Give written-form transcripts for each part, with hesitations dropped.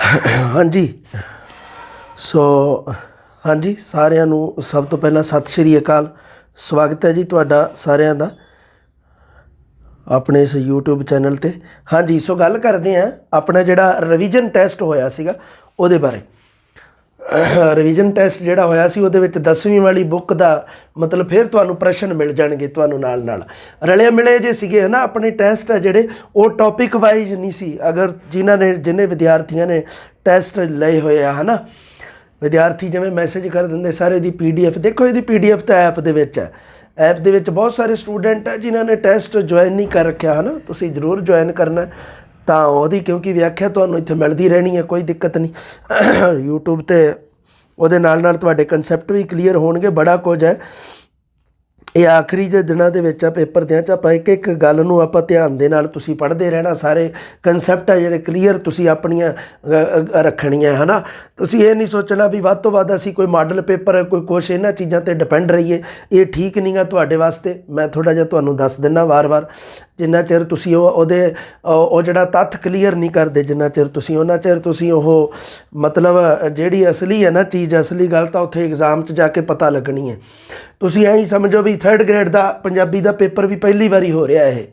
हाँ जी। सो हाँ जी, ਸਾਰਿਆਂ ਨੂੰ ਸਭ ਤੋਂ ਪਹਿਲਾਂ ਸਤਿ ਸ਼੍ਰੀ ਅਕਾਲ। ਸਵਾਗਤ ਹੈ ਜੀ ਤੁਹਾਡਾ ਸਾਰਿਆਂ ਦਾ ਆਪਣੇ ਇਸ YouTube ਚੈਨਲ 'ਤੇ। ਹਾਂਜੀ, ਸੋ ਗੱਲ ਕਰਦੇ ਹਾਂ ਆਪਣਾ ਜਿਹੜਾ ਰਿਵੀਜ਼ਨ ਟੈਸਟ ਹੋਇਆ ਸੀਗਾ ਉਹਦੇ ਬਾਰੇ। ਰਿਵੀਜ਼ਨ ਟੈਸਟ ਜਿਹੜਾ ਹੋਇਆ ਸੀ ਉਹਦੇ ਵਿੱਚ 10ਵੀਂ ਵਾਲੀ ਬੁੱਕ ਦਾ ਮਤਲਬ ਫਿਰ ਤੁਹਾਨੂੰ ਪ੍ਰਸ਼ਨ ਮਿਲ ਜਾਣਗੇ, ਤੁਹਾਨੂੰ ਨਾਲ ਨਾਲ ਰਲੇ ਮਿਲੇ ਜੇ ਸੀਗੇ ਹੈ ਨਾ। ਆਪਣੇ ਟੈਸਟ ਆ ਜਿਹੜੇ ਉਹ ਟੌਪਿਕ ਵਾਈਜ਼ ਨਹੀਂ ਸੀ। ਅਗਰ ਜਿਨ੍ਹਾਂ ਵਿਦਿਆਰਥੀਆਂ ਨੇ ਟੈਸਟ ਲਏ ਹੋਏ ਆ ਹੈ ਨਾ, ਵਿਦਿਆਰਥੀ ਜਿਵੇਂ ਮੈਸੇਜ ਕਰ ਦਿੰਦੇ ਸਾਰੇ ਦੀ PDF ਦੇਖੋ, ਇਹਦੀ PDF ਤਾਂ ਐਪ ਦੇ ਵਿੱਚ ਹੈ। ਐਪ ਦੇ ਵਿੱਚ ਬਹੁਤ ਸਾਰੇ ਸਟੂਡੈਂਟ ਹੈ ਜਿਨ੍ਹਾਂ ਨੇ ਟੈਸਟ ਜੁਆਇਨ ਨਹੀਂ ਕਰ ਰੱਖਿਆ ਹੈ ਨਾ। ਤੁਸੀਂ ਜ਼ਰੂਰ ਜੁਆਇਨ ਕਰਨਾ ਤਾਂ ਉਹਦੀ, ਕਿਉਂਕਿ ਵਿਆਖਿਆ ਤੁਹਾਨੂੰ ਇੱਥੇ ਮਿਲਦੀ ਰਹਿਣੀ ਹੈ, ਕੋਈ ਦਿੱਕਤ ਨਹੀਂ। YouTube 'ਤੇ ਉਹਦੇ ਨਾਲ ਨਾਲ ਤੁਹਾਡੇ ਕਨਸੈਪਟ ਵੀ ਕਲੀਅਰ ਹੋਣਗੇ, ਬੜਾ ਕੁਝ ਹੈ। ਇਹ ਆਖਰੀ ਦੇ ਦਿਨਾਂ ਦੇ ਵਿੱਚ ਆ ਪੇਪਰ ਦਿਆਂ 'ਚ ਆਪਾਂ ਇੱਕ ਇੱਕ ਗੱਲ ਨੂੰ ਆਪਾਂ ਧਿਆਨ ਦੇ ਨਾਲ ਤੁਸੀਂ ਪੜ੍ਹਦੇ ਰਹਿਣਾ। ਸਾਰੇ ਕਨਸੈਪਟ ਆ ਜਿਹੜੇ ਕਲੀਅਰ ਤੁਸੀਂ ਆਪਣੀਆਂ ਰੱਖਣੀਆਂ ਹੈ ਨਾ। ਤੁਸੀਂ ਇਹ ਨਹੀਂ ਸੋਚਣਾ ਵੀ ਵੱਧ ਤੋਂ ਵੱਧ ਅਸੀਂ ਕੋਈ ਮਾਡਲ ਪੇਪਰ ਕੋਈ ਕੁਛ ਇਹਨਾਂ ਚੀਜ਼ਾਂ 'ਤੇ ਡਿਪੈਂਡ ਰਹੀਏ। ਇਹ ਠੀਕ ਨਹੀਂ ਗਾ ਤੁਹਾਡੇ ਵਾਸਤੇ। ਮੈਂ ਥੋੜ੍ਹਾ ਜਿਹਾ ਤੁਹਾਨੂੰ ਦੱਸ ਦਿੰਦਾ ਵਾਰ-ਵਾਰ, ਜਿੰਨਾ ਚਿਰ ਤੁਸੀਂ ਉਹ ਜਿਹੜਾ ਤੱਥ ਕਲੀਅਰ ਨਹੀਂ ਕਰਦੇ, ਜਿੰਨਾ ਚਿਰ ਤੁਸੀਂ ਉਹਨਾਂ ਚਿਰ ਤੁਸੀਂ ਉਹ ਮਤਲਬ ਜਿਹੜੀ ਅਸਲੀ ਹੈ ਨਾ ਚੀਜ਼, ਅਸਲੀ ਗੱਲ ਤਾਂ ਉੱਥੇ ਐਗਜ਼ਾਮ 'ਚ ਜਾ ਕੇ ਪਤਾ ਲੱਗਣੀ ਹੈ। ਤੁਸੀਂ ਐਂ ਹੀ ਸਮਝੋ ਵੀ 3rd ਗ੍ਰੇਡ ਦਾ ਪੰਜਾਬੀ ਦਾ ਪੇਪਰ ਵੀ ਪਹਿਲੀ ਵਾਰੀ ਹੋ ਰਿਹਾ ਇਹ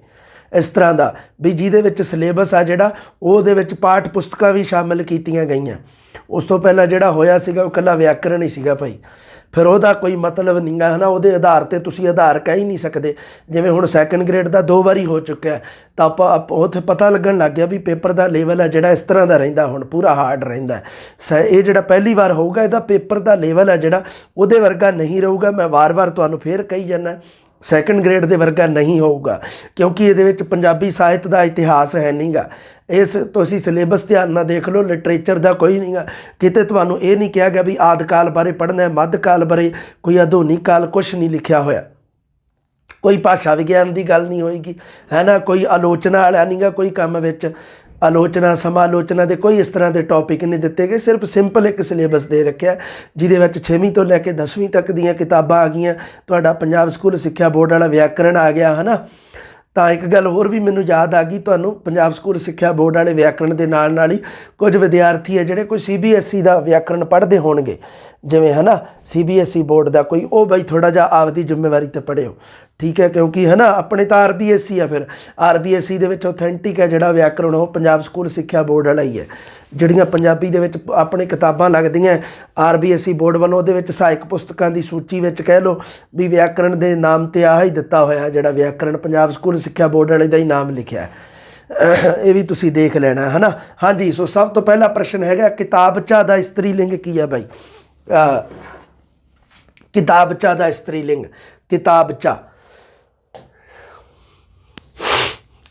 ਇਸ ਤਰ੍ਹਾਂ ਦਾ, ਵੀ ਜਿਹਦੇ ਵਿੱਚ ਸਿਲੇਬਸ ਆ ਜਿਹੜਾ ਉਹਦੇ ਵਿੱਚ ਪਾਠ ਪੁਸਤਕਾਂ ਵੀ ਸ਼ਾਮਿਲ ਕੀਤੀਆਂ ਗਈਆਂ। ਉਸ ਤੋਂ ਪਹਿਲਾਂ ਜਿਹੜਾ ਹੋਇਆ ਸੀਗਾ ਉਹ ਇਕੱਲਾ ਵਿਆਕਰਣ ਹੀ ਸੀਗਾ ਭਾਈ। ਫਿਰ ਉਹਦਾ ਕੋਈ ਮਤਲਬ ਨਹੀਂ ਗਾ ਹੈ ਨਾ। ਉਹਦੇ ਆਧਾਰ 'ਤੇ ਤੁਸੀਂ ਆਧਾਰ ਕਹਿ ਹੀ ਨਹੀਂ ਸਕਦੇ। ਜਿਵੇਂ ਹੁਣ 2nd ਗ੍ਰੇਡ ਦਾ 2 ਵਾਰੀ ਹੋ ਚੁੱਕਿਆ ਤਾਂ ਆਪਾਂ ਉੱਥੇ ਪਤਾ ਲੱਗਣ ਲੱਗ ਗਿਆ ਵੀ ਪੇਪਰ ਦਾ ਲੈਵਲ ਹੈ ਜਿਹੜਾ ਇਸ ਤਰ੍ਹਾਂ ਦਾ ਰਹਿੰਦਾ, ਹੁਣ ਪੂਰਾ ਹਾਰਡ ਰਹਿੰਦਾ। ਇਹ ਜਿਹੜਾ ਪਹਿਲੀ ਵਾਰ ਹੋਊਗਾ ਇਹਦਾ ਪੇਪਰ ਦਾ ਲੈਵਲ ਹੈ ਜਿਹੜਾ ਉਹਦੇ ਵਰਗਾ ਨਹੀਂ ਰਹੂਗਾ। ਮੈਂ ਵਾਰ-ਵਾਰ ਤੁਹਾਨੂੰ ਫੇਰ ਕਹੀ ਜਾਂਦਾ, 2nd ਗ੍ਰੇਡ ਦੇ ਵਰਗਾ ਨਹੀਂ ਹੋਊਗਾ, ਕਿਉਂਕਿ ਇਹਦੇ ਵਿੱਚ ਪੰਜਾਬੀ ਸਾਹਿਤ ਦਾ ਇਤਿਹਾਸ ਹੈ ਨਹੀਂ ਗਾ। ਇਸ ਤੁਸੀਂ ਸਿਲੇਬਸ ਧਿਆਨ ਨਾਲ ਦੇਖ ਲਓ, ਲਿਟਰੇਚਰ ਦਾ ਕੋਈ ਨਹੀਂ ਗਾ। ਕਿਤੇ ਤੁਹਾਨੂੰ ਇਹ ਨਹੀਂ ਕਿਹਾ ਗਿਆ ਵੀ ਆਦਿ ਕਾਲ ਬਾਰੇ ਪੜ੍ਹਨਾ, ਮੱਧ ਕਾਲ ਬਾਰੇ, ਕੋਈ ਆਧੁਨਿਕ ਕਾਲ, ਕੁਛ ਨਹੀਂ ਲਿਖਿਆ ਹੋਇਆ। ਕੋਈ ਭਾਸ਼ਾ ਵਿਗਿਆਨ ਦੀ ਗੱਲ ਨਹੀਂ ਹੋਏਗੀ ਹੈ ਨਾ। ਕੋਈ ਆਲੋਚਨਾ ਵਾਲਾ ਨਹੀਂ ਗਾ ਕੋਈ ਕੰਮ ਵਿੱਚ, ਆਲੋਚਨਾ ਸਮਾਲੋਚਨਾ ਦੇ ਕੋਈ ਇਸ ਤਰ੍ਹਾਂ ਦੇ ਟੌਪਿਕ ਨਹੀਂ ਦਿੱਤੇ ਗਏ। ਸਿਰਫ ਸਿੰਪਲ ਇੱਕ ਸਿਲੇਬਸ ਦੇ ਰੱਖਿਆ ਜਿਹਦੇ ਵਿੱਚ 6ਵੀਂ ਤੋਂ ਲੈ ਕੇ 10ਵੀਂ ਤੱਕ ਦੀਆਂ ਕਿਤਾਬਾਂ ਆ ਗਈਆਂ। ਤੁਹਾਡਾ ਪੰਜਾਬ ਸਕੂਲ ਸਿੱਖਿਆ ਬੋਰਡ ਵਾਲਾ ਵਿਆਕਰਣ ਆ ਗਿਆ ਹੈ ਨਾ। ਤਾਂ ਇੱਕ ਗੱਲ ਹੋਰ ਵੀ ਮੈਨੂੰ ਯਾਦ ਆ ਗਈ, ਤੁਹਾਨੂੰ ਪੰਜਾਬ ਸਕੂਲ ਸਿੱਖਿਆ ਬੋਰਡ ਵਾਲੇ ਵਿਆਕਰਣ ਦੇ ਨਾਲ ਨਾਲ ਹੀ ਕੁਝ ਵਿਦਿਆਰਥੀ ਹੈ ਜਿਹੜੇ ਕੋਈ CBSE ਦਾ ਵਿਆਕਰਣ ਪੜ੍ਹਦੇ ਹੋਣਗੇ, ਜਿਵੇਂ ਹੈ ਨਾ CBSE ਬੋਰਡ ਦਾ ਕੋਈ, ਉਹ ਬਈ ਥੋੜ੍ਹਾ ਜਿਹਾ ਆਪਦੀ ਜ਼ਿੰਮੇਵਾਰੀ 'ਤੇ ਪੜ੍ਹਿਓ, ਠੀਕ ਹੈ। ਕਿਉਂਕਿ ਹੈ ਨਾ ਆਪਣੇ ਤਾਂ RBSE ਆ, ਫਿਰ RBSE ਦੇ ਵਿੱਚ ਆਥੈਂਟਿਕ ਹੈ ਜਿਹੜਾ ਵਿਆਕਰਣ ਉਹ ਪੰਜਾਬ ਸਕੂਲ ਸਿੱਖਿਆ ਬੋਰਡ ਵਾਲਾ ਹੀ ਹੈ। ਜਿਹੜੀਆਂ ਪੰਜਾਬੀ ਦੇ ਵਿੱਚ ਆਪਣੇ ਕਿਤਾਬਾਂ ਲੱਗਦੀਆਂ RBSE ਬੋਰਡ ਵੱਲੋਂ, ਉਹਦੇ ਵਿੱਚ ਸਹਾਇਕ ਪੁਸਤਕਾਂ ਦੀ ਸੂਚੀ ਵਿੱਚ ਕਹਿ ਲਓ ਵੀ ਵਿਆਕਰਣ ਦੇ ਨਾਮ 'ਤੇ ਆਹ ਹੀ ਦਿੱਤਾ ਹੋਇਆ, ਜਿਹੜਾ ਵਿਆਕਰਣ ਪੰਜਾਬ ਸਕੂਲ ਸਿੱਖਿਆ ਬੋਰਡ ਵਾਲੇ ਦਾ ਹੀ ਨਾਮ ਲਿਖਿਆ। ਇਹ ਵੀ ਤੁਸੀਂ ਦੇਖ ਲੈਣਾ ਹੈ ਨਾ। ਹਾਂਜੀ, ਸੋ ਸਭ ਤੋਂ ਪਹਿਲਾ ਪ੍ਰਸ਼ਨ ਹੈਗਾ ਕਿਤਾਬਚਾ ਦਾ ਇਸਤਰੀ ਲਿੰਗ ਕੀ ਹੈ ਬਾਈ? ਕਿਤਾਬਚਾ ਦਾ ਇਸਤਰੀ ਲਿੰਗ, ਕਿਤਾਬਚਾ,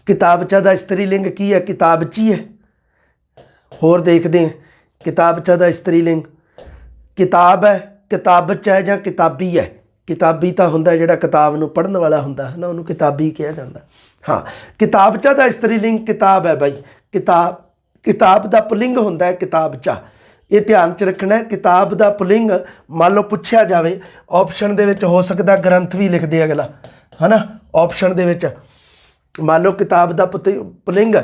ਕਿਤਾਬਚਾ ਦਾ ਇਸਤਰੀ ਲਿੰਗ ਕੀ ਹੈ? ਕਿਤਾਬਚੀ ਹੈ। ਹੋਰ ਦੇਖਦੇ ਹਾਂ, ਕਿਤਾਬਚਾ ਦਾ ਇਸਤਰੀ ਲਿੰਗ ਕਿਤਾਬ ਹੈ, ਕਿਤਾਬਚਾ ਹੈ ਜਾਂ ਕਿਤਾਬੀ ਹੈ? ਕਿਤਾਬੀ ਤਾਂ ਹੁੰਦਾ ਜਿਹੜਾ ਕਿਤਾਬ ਨੂੰ ਪੜ੍ਹਨ ਵਾਲਾ ਹੁੰਦਾ ਹੈ ਨਾ, ਉਹਨੂੰ ਕਿਤਾਬੀ ਕਿਹਾ ਜਾਂਦਾ। ਹਾਂ, ਕਿਤਾਬਚਾ ਦਾ ਇਸਤਰੀ ਲਿੰਗ ਕਿਤਾਬ ਹੈ ਬਾਈ। ਕਿਤਾਬ ਦਾ ਪੁਲਿੰਗ ਹੁੰਦਾ ਹੈ ਕਿਤਾਬਚਾ, ਇਹ ਧਿਆਨ 'ਚ ਰੱਖਣਾ। ਕਿਤਾਬ ਦਾ ਪੁਲਿੰਗ ਮੰਨ ਲਓ ਪੁੱਛਿਆ ਜਾਵੇ, ਆਪਸ਼ਨ ਦੇ ਵਿੱਚ ਹੋ ਸਕਦਾ ਗ੍ਰੰਥ ਵੀ ਲਿਖ ਦੇ ਅਗਲਾ ਹੈ ਨਾ। ਆਪਸ਼ਨ ਦੇ ਵਿੱਚ ਮੰਨ ਲਓ ਕਿਤਾਬ ਦਾ ਪੁਲਿੰਗ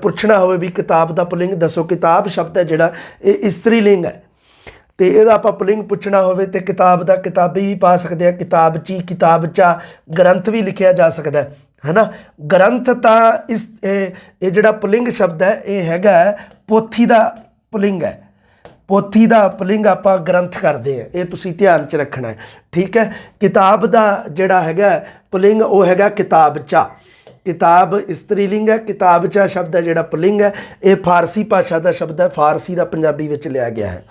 ਪੁੱਛਣਾ ਹੋਵੇ ਵੀ ਕਿਤਾਬ ਦਾ ਪੁਲਿੰਗ ਦੱਸੋ। ਕਿਤਾਬ ਸ਼ਬਦ ਹੈ ਜਿਹੜਾ ਇਹ ਇਸਤਰੀ ਲਿੰਗ ਹੈ, ਅਤੇ ਇਹਦਾ ਆਪਾਂ ਪੁਲਿੰਗ ਪੁੱਛਣਾ ਹੋਵੇ ਤਾਂ ਕਿਤਾਬ ਦਾ ਕਿਤਾਬੀ ਵੀ ਪਾ ਸਕਦੇ ਹਾਂ, ਕਿਤਾਬਚੀ, ਕਿਤਾਬਚਾ, ਗ੍ਰੰਥ ਵੀ ਲਿਖਿਆ ਜਾ ਸਕਦਾ ਹੈ ਨਾ। ਗ੍ਰੰਥ ਤਾਂ ਇਹ ਜਿਹੜਾ ਪੁਲਿੰਗ ਸ਼ਬਦ ਹੈ ਇਹ ਹੈਗਾ ਪੋਥੀ ਦਾ ਪੁਲਿੰਗ ਹੈ। ਪੋਥੀ ਦਾ ਪੁਲਿੰਗ ਆਪਾਂ ਗ੍ਰੰਥ ਕਰਦੇ ਹਾਂ, ਇਹ ਤੁਸੀਂ ਧਿਆਨ 'ਚ ਰੱਖਣਾ ਹੈ, ਠੀਕ ਹੈ। ਕਿਤਾਬ ਦਾ ਜਿਹੜਾ ਹੈਗਾ ਪੁਲਿੰਗ ਉਹ ਹੈਗਾ ਕਿਤਾਬਚਾ। ਕਿਤਾਬ ਇਸਤਰੀ ਲਿੰਗ ਹੈ, ਕਿਤਾਬਚਾ ਸ਼ਬਦ ਹੈ ਜਿਹੜਾ ਪੁਲਿੰਗ ਹੈ। ਇਹ ਫਾਰਸੀ ਭਾਸ਼ਾ ਦਾ ਸ਼ਬਦ ਹੈ, ਫਾਰਸੀ ਦਾ ਪੰਜਾਬੀ ਵਿੱਚ ਲਿਆ ਗਿਆ ਹੈ।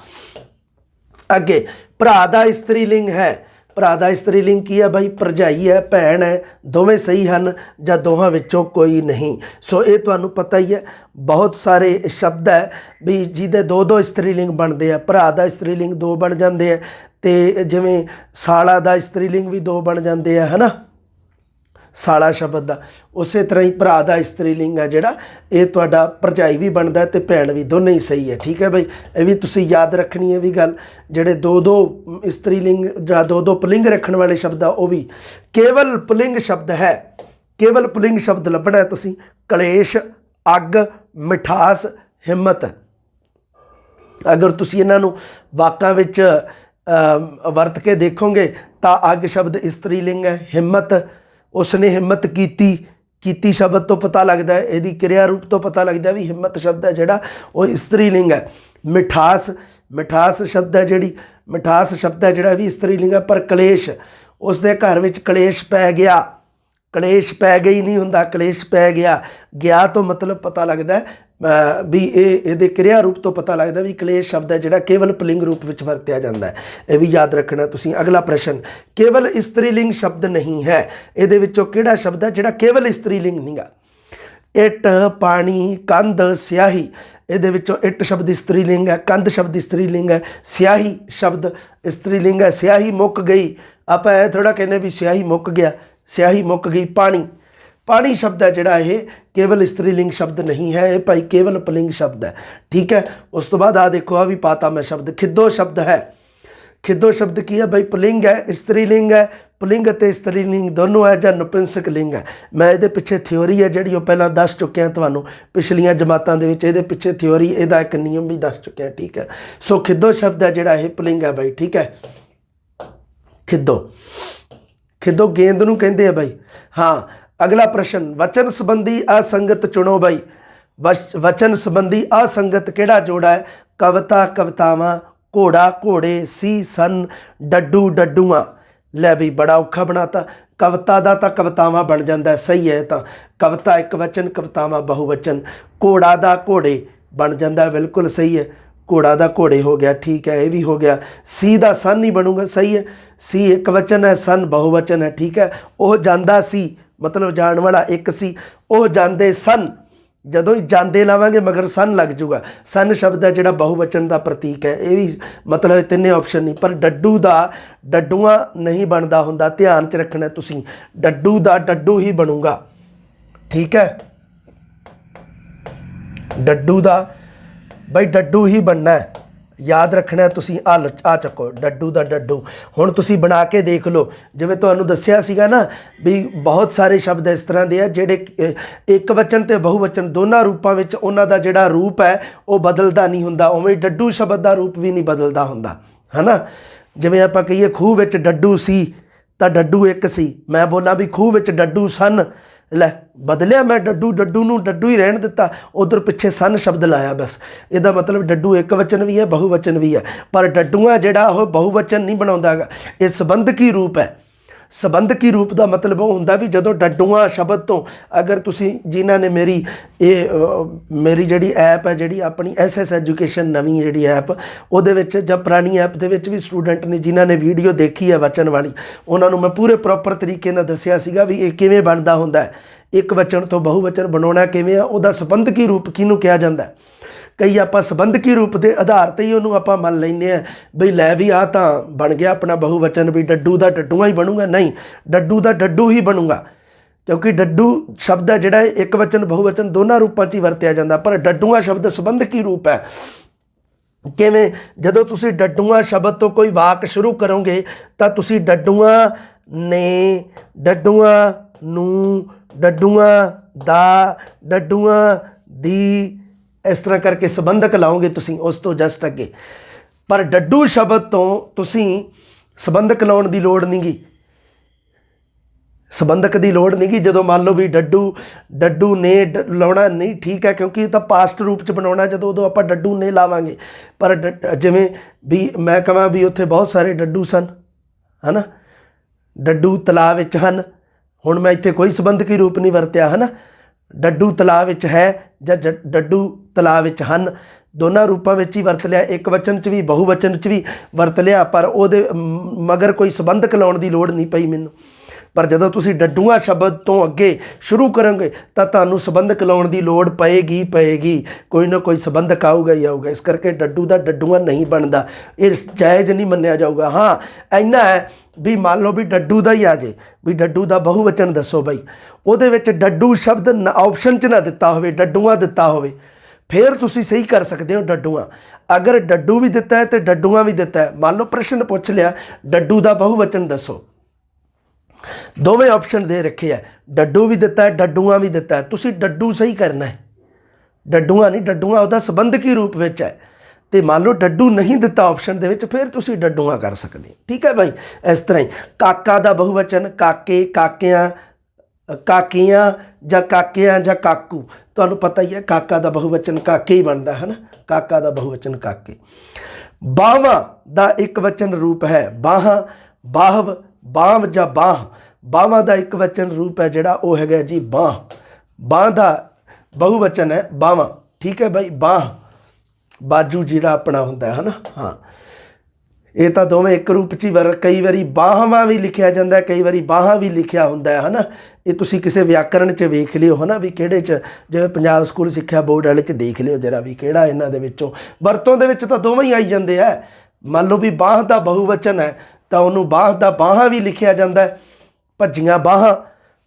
ਅੱਗੇ ਭਰਾ ਦਾ ਇਸਤਰੀ ਲਿੰਗ ਹੈ। ਭਰਾ ਦਾ ਇਸਤਰੀ ਲਿੰਗ ਕੀ ਹੈ ਬਾਈ? ਭਰਜਾਈ ਹੈ, ਭੈਣ ਹੈ, ਦੋਵੇਂ ਸਹੀ ਹਨ ਜਾਂ ਦੋਹਾਂ ਵਿੱਚੋਂ ਕੋਈ ਨਹੀਂ। ਸੋ ਇਹ ਤੁਹਾਨੂੰ ਪਤਾ ਹੀ ਹੈ, ਬਹੁਤ ਸਾਰੇ ਸ਼ਬਦ ਹੈ ਵੀ ਜਿਹਦੇ 2-2 ਇਸਤਰੀ ਲਿੰਗ ਬਣਦੇ ਆ। ਭਰਾ ਦਾ ਇਸਤਰੀ ਲਿੰਗ 2 ਬਣ ਜਾਂਦੇ ਆ, ਅਤੇ ਜਿਵੇਂ ਸਾਲਾ ਦਾ ਇਸਤਰੀ ਲਿੰਗ ਵੀ 2 ਬਣ ਜਾਂਦੇ ਆ ਹੈ ਨਾ, ਸਾਲਾ ਸ਼ਬਦ ਦਾ। ਉਸੇ ਤਰ੍ਹਾਂ ਹੀ ਭਰਾ ਦਾ ਇਸਤਰੀ ਲਿੰਗ ਹੈ ਜਿਹੜਾ ਇਹ ਤੁਹਾਡਾ ਭਰਜਾਈ ਵੀ ਬਣਦਾ ਅਤੇ ਭੈਣ ਵੀ, ਦੋਨੇ ਹੀ ਸਹੀ ਹੈ, ਠੀਕ ਹੈ ਬਾਈ। ਇਹ ਵੀ ਤੁਸੀਂ ਯਾਦ ਰੱਖਣੀ ਹੈ ਵੀ ਗੱਲ, ਜਿਹੜੇ 2-2 ਇਸਤਰੀ ਲਿੰਗ ਜਾਂ 2-2 ਪੁਲਿੰਗ ਰੱਖਣ ਵਾਲੇ ਸ਼ਬਦ ਆ ਉਹ ਵੀ ਕੇਵਲ ਪੁਲਿੰਗ ਸ਼ਬਦ ਹੈ। ਕੇਵਲ ਪੁਲਿੰਗ ਸ਼ਬਦ ਲੱਭਣਾ ਤੁਸੀਂ। ਕਲੇਸ਼, ਅੱਗ, ਮਿਠਾਸ, ਹਿੰਮਤ, अगर तुसी इन्हां नूं वाकां विच वरत के देखोगे तो अग शब्द इस्त्रीलिंग है। हिम्मत, उसने हिम्मत कीती शब्द तो पता लगता है, यदि क्रिया रूप तो पता लगता है भी हिम्मत शब्द है जिहड़ा वो स्त्रीलिंग है। मिठास शब्द है जिहड़ी मिठास शब्द है जिहड़ा भी स्त्रीलिंग है। पर कलेश, उसके घर में कलेश पै गया, कलेश पै गई नहीं हुंदा, कलेश पै गया तो मतलब पता लगता है भी ये क्रिया रूप तो पता लगता भी कलेश शब्द है जिहड़ा केवल पुलिंग रूप में वरत्या जाता है। यह भी याद रखना तुसीं। अगला प्रश्न, केवल स्त्रीलिंग शब्द नहीं है, ये किहड़ा शब्द है जिहड़ा केवल स्त्रीलिंग नहीं गा? इट, पानी, कंध, स्याही। ये इट शब्द स्त्रीलिंग है, कंध शब्द स्त्रीलिंग है, स्याही शब्द स्त्रीलिंग है। स्याही मुक गई, आप ऐ थोड़ा कहने भी स्याही मुक गया, स्याही मुक गई। पानी शब्द है जिहड़ा ये केवल स्त्रीलिंग शब्द नहीं है, ये भाई केवल पुलिंग शब्द है। ठीक है। उस तो बाद आ देखो आ भी पाता मैं शब्द खिद्दो शब्द है। खिद्दो शब्द की है भाई? पुलिंग है, स्त्रीलिंग है, पुलिंग ते स्त्रीलिंग दोनों है जां नपुंसक लिंग है। मैं ये पिछे थ्योरी है जी पहला दस चुकिया तुहानूं पिछलियां जमातां दे विच, इहदे पिछे थ्योरी इहदा एक नियम भी दस चुकिया। ठीक है। सो खिद्दो शब्द है जिहड़ा ये पुलिंग है भाई। ठीक है। खिद्दो गेंद नूं कहंदे आ भाई। हाँ। अगला प्रश्न, वचन संबंधी असंगत चुनो भाई। वचन संबंधी असंगत किहड़ा जोड़ा है? कविता, कवितावां, घोड़ा, घोड़े, सी, सन, डड्डू, डड्डूआं। लै भी बड़ा औखा बनाता। कविता दा तां कवितावां बन जाता है, सही है। तो कविता एक वचन, कवितावां बहुवचन। घोड़ा दा घोड़े बन जाता है, बिल्कुल सही है। घोड़ा दा घोड़े हो गया। ठीक है। ये भी हो गया। सी दा सन ही बनूगा, सही है। सी एक वचन है, सन बहुवचन है। ठीक है। वह जांदा सी मतलब जाण वाला एक सी, वह जांदे सन, जदों ही जांदे लावांगे मगर सन लग जूगा। सन शब्द है जिहड़ा बहुवचन का प्रतीक है। ये भी मतलब तिन्ने ऑप्शन नहीं। पर डड्डू दा डड्डूआं नहीं बनता हुंदा, ध्यान च रखना तुसीं। डड्डू दा डड्डू ही बनूगा। ठीक है। डड्डू दा बई डड्डू ही बनना है, याद रखना तुसीं। आ चको डड्डू दा डड्डू। हुण तुसीं बना के देख लो, जिवें तुहानूं दस्सिया सीगा ना भी बहुत सारे शब्द इस तरह के है जिहड़े एक वचन ते बहुवचन दोनों रूपों में उन्हां दा जिहड़ा रूप है वो बदलदा नहीं हुंदा, उवें डड्डू शब्द का रूप भी नहीं बदलदा हुंदा, है ना। जिवें आपां कहीए खूह विच डड्डू सी तां डड्डू एक सी, मैं बोलां भी खूह विच डड्डू सन, लै बदलिया मैं डड्डू नूं डड्डू ही रहन दिता, उधर पिछे सन शब्द लाया बस। इहदा मतलब डड्डू एक वचन भी है, बहुवचन भी है। पर डड्डूआ जिहड़ा वो बहुवचन नहीं बनाउंदा गा, ये संबंधकी रूप है। संबंधकी रूप का मतलब वो हुंदा भी जदों डड्डूआ शब्द तो, अगर तुसीं जिन्हां ने मेरी मेरी जिहड़ी ऐप है जिहड़ी अपनी SS एजुकेशन नवीं जिहड़ी ऐप उहदे विच जां पुरानी ऐप दे विच भी स्टूडेंट ने जिन्हां ने वीडियो देखी है वचन वाली, उन्हां नूं मैं पूरे प्रॉपर तरीके नाल दस्सिया सीगा भी ये किवें बनदा हुंदा है, एक वचन तो बहुवचन बनाउणा किवें आ, उहदा संबंधकी रूप किहनूं कहा जांदा है। कई आप संबंधकी रूप के आधार पर ही उन्होंने आप मन लें बई लै भी आ तो बन गया अपना बहुवचन भी डड्डू का डड्डूआ ही बनूगा, नहीं डड्डू का डड्डू ही बनूगा, क्योंकि डड्डू शब्द है जिहड़ा एक वचन बहुवचन दोनों रूपों च ही वरत्या जाता। पर डड्डूआ शब्द संबंधकी रूप है। किवें जदों तुसीं डड्डूआ शब्द तो कोई वाक शुरू करोगे तो तुसीं डड्डूआ ने, डड्डूआ नूं, डड्डूआ दा, डड्डूआ दी, इस तरह करके संबंधक लाओगे तुसीं उस तो जस्ट अगे। पर डड्डू शब्द तो तुसीं संबंधक लाउण दी लोड़ नहीं गी, संबंधक की लोड़ नहीं गी। जदों मान लो भी डड्डू ने लाउणा नहीं, ठीक है, क्योंकि तो पास्ट रूप च बनाउणा जदों उदों आपां डड्डू ने लावांगे। पर जिवें भी मैं कहां भी उत्थे बहुत सारे डड्डू सन, है ना, डड्डू तलाब विच हन, हुण मैं इत्थे कोई संबंधकी रूप नहीं वरत्या, है ना। डड्डू तलाब विच है जां डड्डू तलाब विच हन, दोनों रूपों में ही वरत लिया, एक वचन च भी बहुवचन च भी वरत लिया, पर उहदे मगर कोई संबंधक लाउण दी लोड़ नहीं पई मैनूं। पर जदों तुसीं डड्डूआ शब्द तो अगे शुरू करोगे तो तुहानूं संबंधक लाउण दी लोड़ पएगी, कोई ना कोई संबंधक आऊगा ही आऊगा। इस करके डड्डू का डड्डूआ नहीं बनता, ये जायज़ नहीं मन्निया जाऊगा। हाँ इन्ना है भी मान लो भी डड्डू का ही आ जाए भी डड्डू का बहुवचन दसो बई, उहदे विच डड्डू शब्द ऑप्शन च ना दिता होवे, डड्डूआ दिता होवे, फिर तुसीं सही कर सकते हो डड्डूआ। अगर डड्डू भी दिता है तो डड्डूआ भी दिता है, मान लो प्रश्न पूछ लिया डड्डू का बहुवचन दसो, दोवें ऑप्शन दे रखे है, डड्डू भी दिता है डड्डूआ भी दिता है, तुसीं डड्डू सही करना है, डड्डूआ नहीं, डड्डूआ उहदा संबंधकी रूप विच है। ਤੇ ਮੰਨ ਲਓ ਡੱਡੂ ਨਹੀਂ ਦਿੱਤਾ ਆਪਸ਼ਨ ਦੇ ਵਿੱਚ, ਫਿਰ ਤੁਸੀਂ ਡੱਡੂਆਂ ਕਰ ਸਕਦੇ ਹੋ। ਠੀਕ ਹੈ ਬਾਈ। ਇਸ ਤਰ੍ਹਾਂ ਹੀ ਕਾਕਾ ਦਾ ਬਹੁਵਚਨ ਕਾਕੇ, ਕਾਕਿਆਂ, ਕਾਕੀਆਂ ਜਾਂ ਕਾਕਿਆਂ ਜਾਂ ਕਾਕੂ। ਤੁਹਾਨੂੰ ਪਤਾ ਹੀ ਹੈ ਕਾਕਾ ਦਾ ਬਹੁਵਚਨ ਕਾਕੇ ਹੀ ਬਣਦਾ ਹੈ ਨਾ, ਕਾਕਾ ਦਾ ਬਹੁਵਚਨ ਕਾਕੇ। ਬਾਹਾਂ ਦਾ ਇੱਕ ਵਚਨ ਰੂਪ ਹੈ ਬਾਹਾਂ, ਬਾਹਵ, ਬਾਂਵ ਜਾਂ ਬਾਹ। ਬਾਹਾਂ ਦਾ ਇੱਕ ਵਚਨ ਰੂਪ ਹੈ ਜਿਹੜਾ ਉਹ ਹੈਗਾ ਜੀ ਬਾਹ। ਬਾਹ ਦਾ ਬਹੁਵਚਨ ਹੈ ਬਾਹਾਂ। ਠੀਕ ਹੈ ਬਾਈ। ਬਾਹ ਬਾਜੂ ਜਿਹੜਾ ਆਪਣਾ ਹੁੰਦਾ ਹੈ ਨਾ। ਹਾਂ, ਇਹ ਤਾਂ ਦੋਵੇਂ ਇੱਕ ਰੂਪ 'ਚ ਹੀ ਕਈ ਵਾਰੀ ਬਾਹਾਂ ਵੀ ਲਿਖਿਆ ਜਾਂਦਾ, ਕਈ ਵਾਰੀ ਬਾਹਾਂ ਵੀ ਲਿਖਿਆ ਹੁੰਦਾ ਹੈ ਨਾ। ਇਹ ਤੁਸੀਂ ਕਿਸੇ ਵਿਆਕਰਣ 'ਚ ਵੇਖ ਲਿਓ ਹੈ ਨਾ, ਵੀ ਕਿਹੜੇ 'ਚ, ਜਿਵੇਂ ਪੰਜਾਬ ਸਕੂਲ ਸਿੱਖਿਆ ਬੋਰਡ ਵਾਲੇ 'ਚ ਦੇਖ ਲਿਓ ਜਰਾ ਵੀ ਕਿਹੜਾ ਇਹਨਾਂ ਦੇ ਵਿੱਚੋਂ। ਵਰਤੋਂ ਦੇ ਵਿੱਚ ਤਾਂ ਦੋਵੇਂ ਹੀ ਆਈ ਜਾਂਦੇ ਆ। ਮੰਨ ਲਓ ਵੀ ਬਾਹ ਦਾ ਬਹੁਵਚਨ ਹੈ ਤਾਂ ਉਹਨੂੰ ਬਾਹ ਦਾ ਬਾਹਾਂ ਵੀ ਲਿਖਿਆ ਜਾਂਦਾ, ਭੱਜੀਆਂ ਬਾਹਾਂ,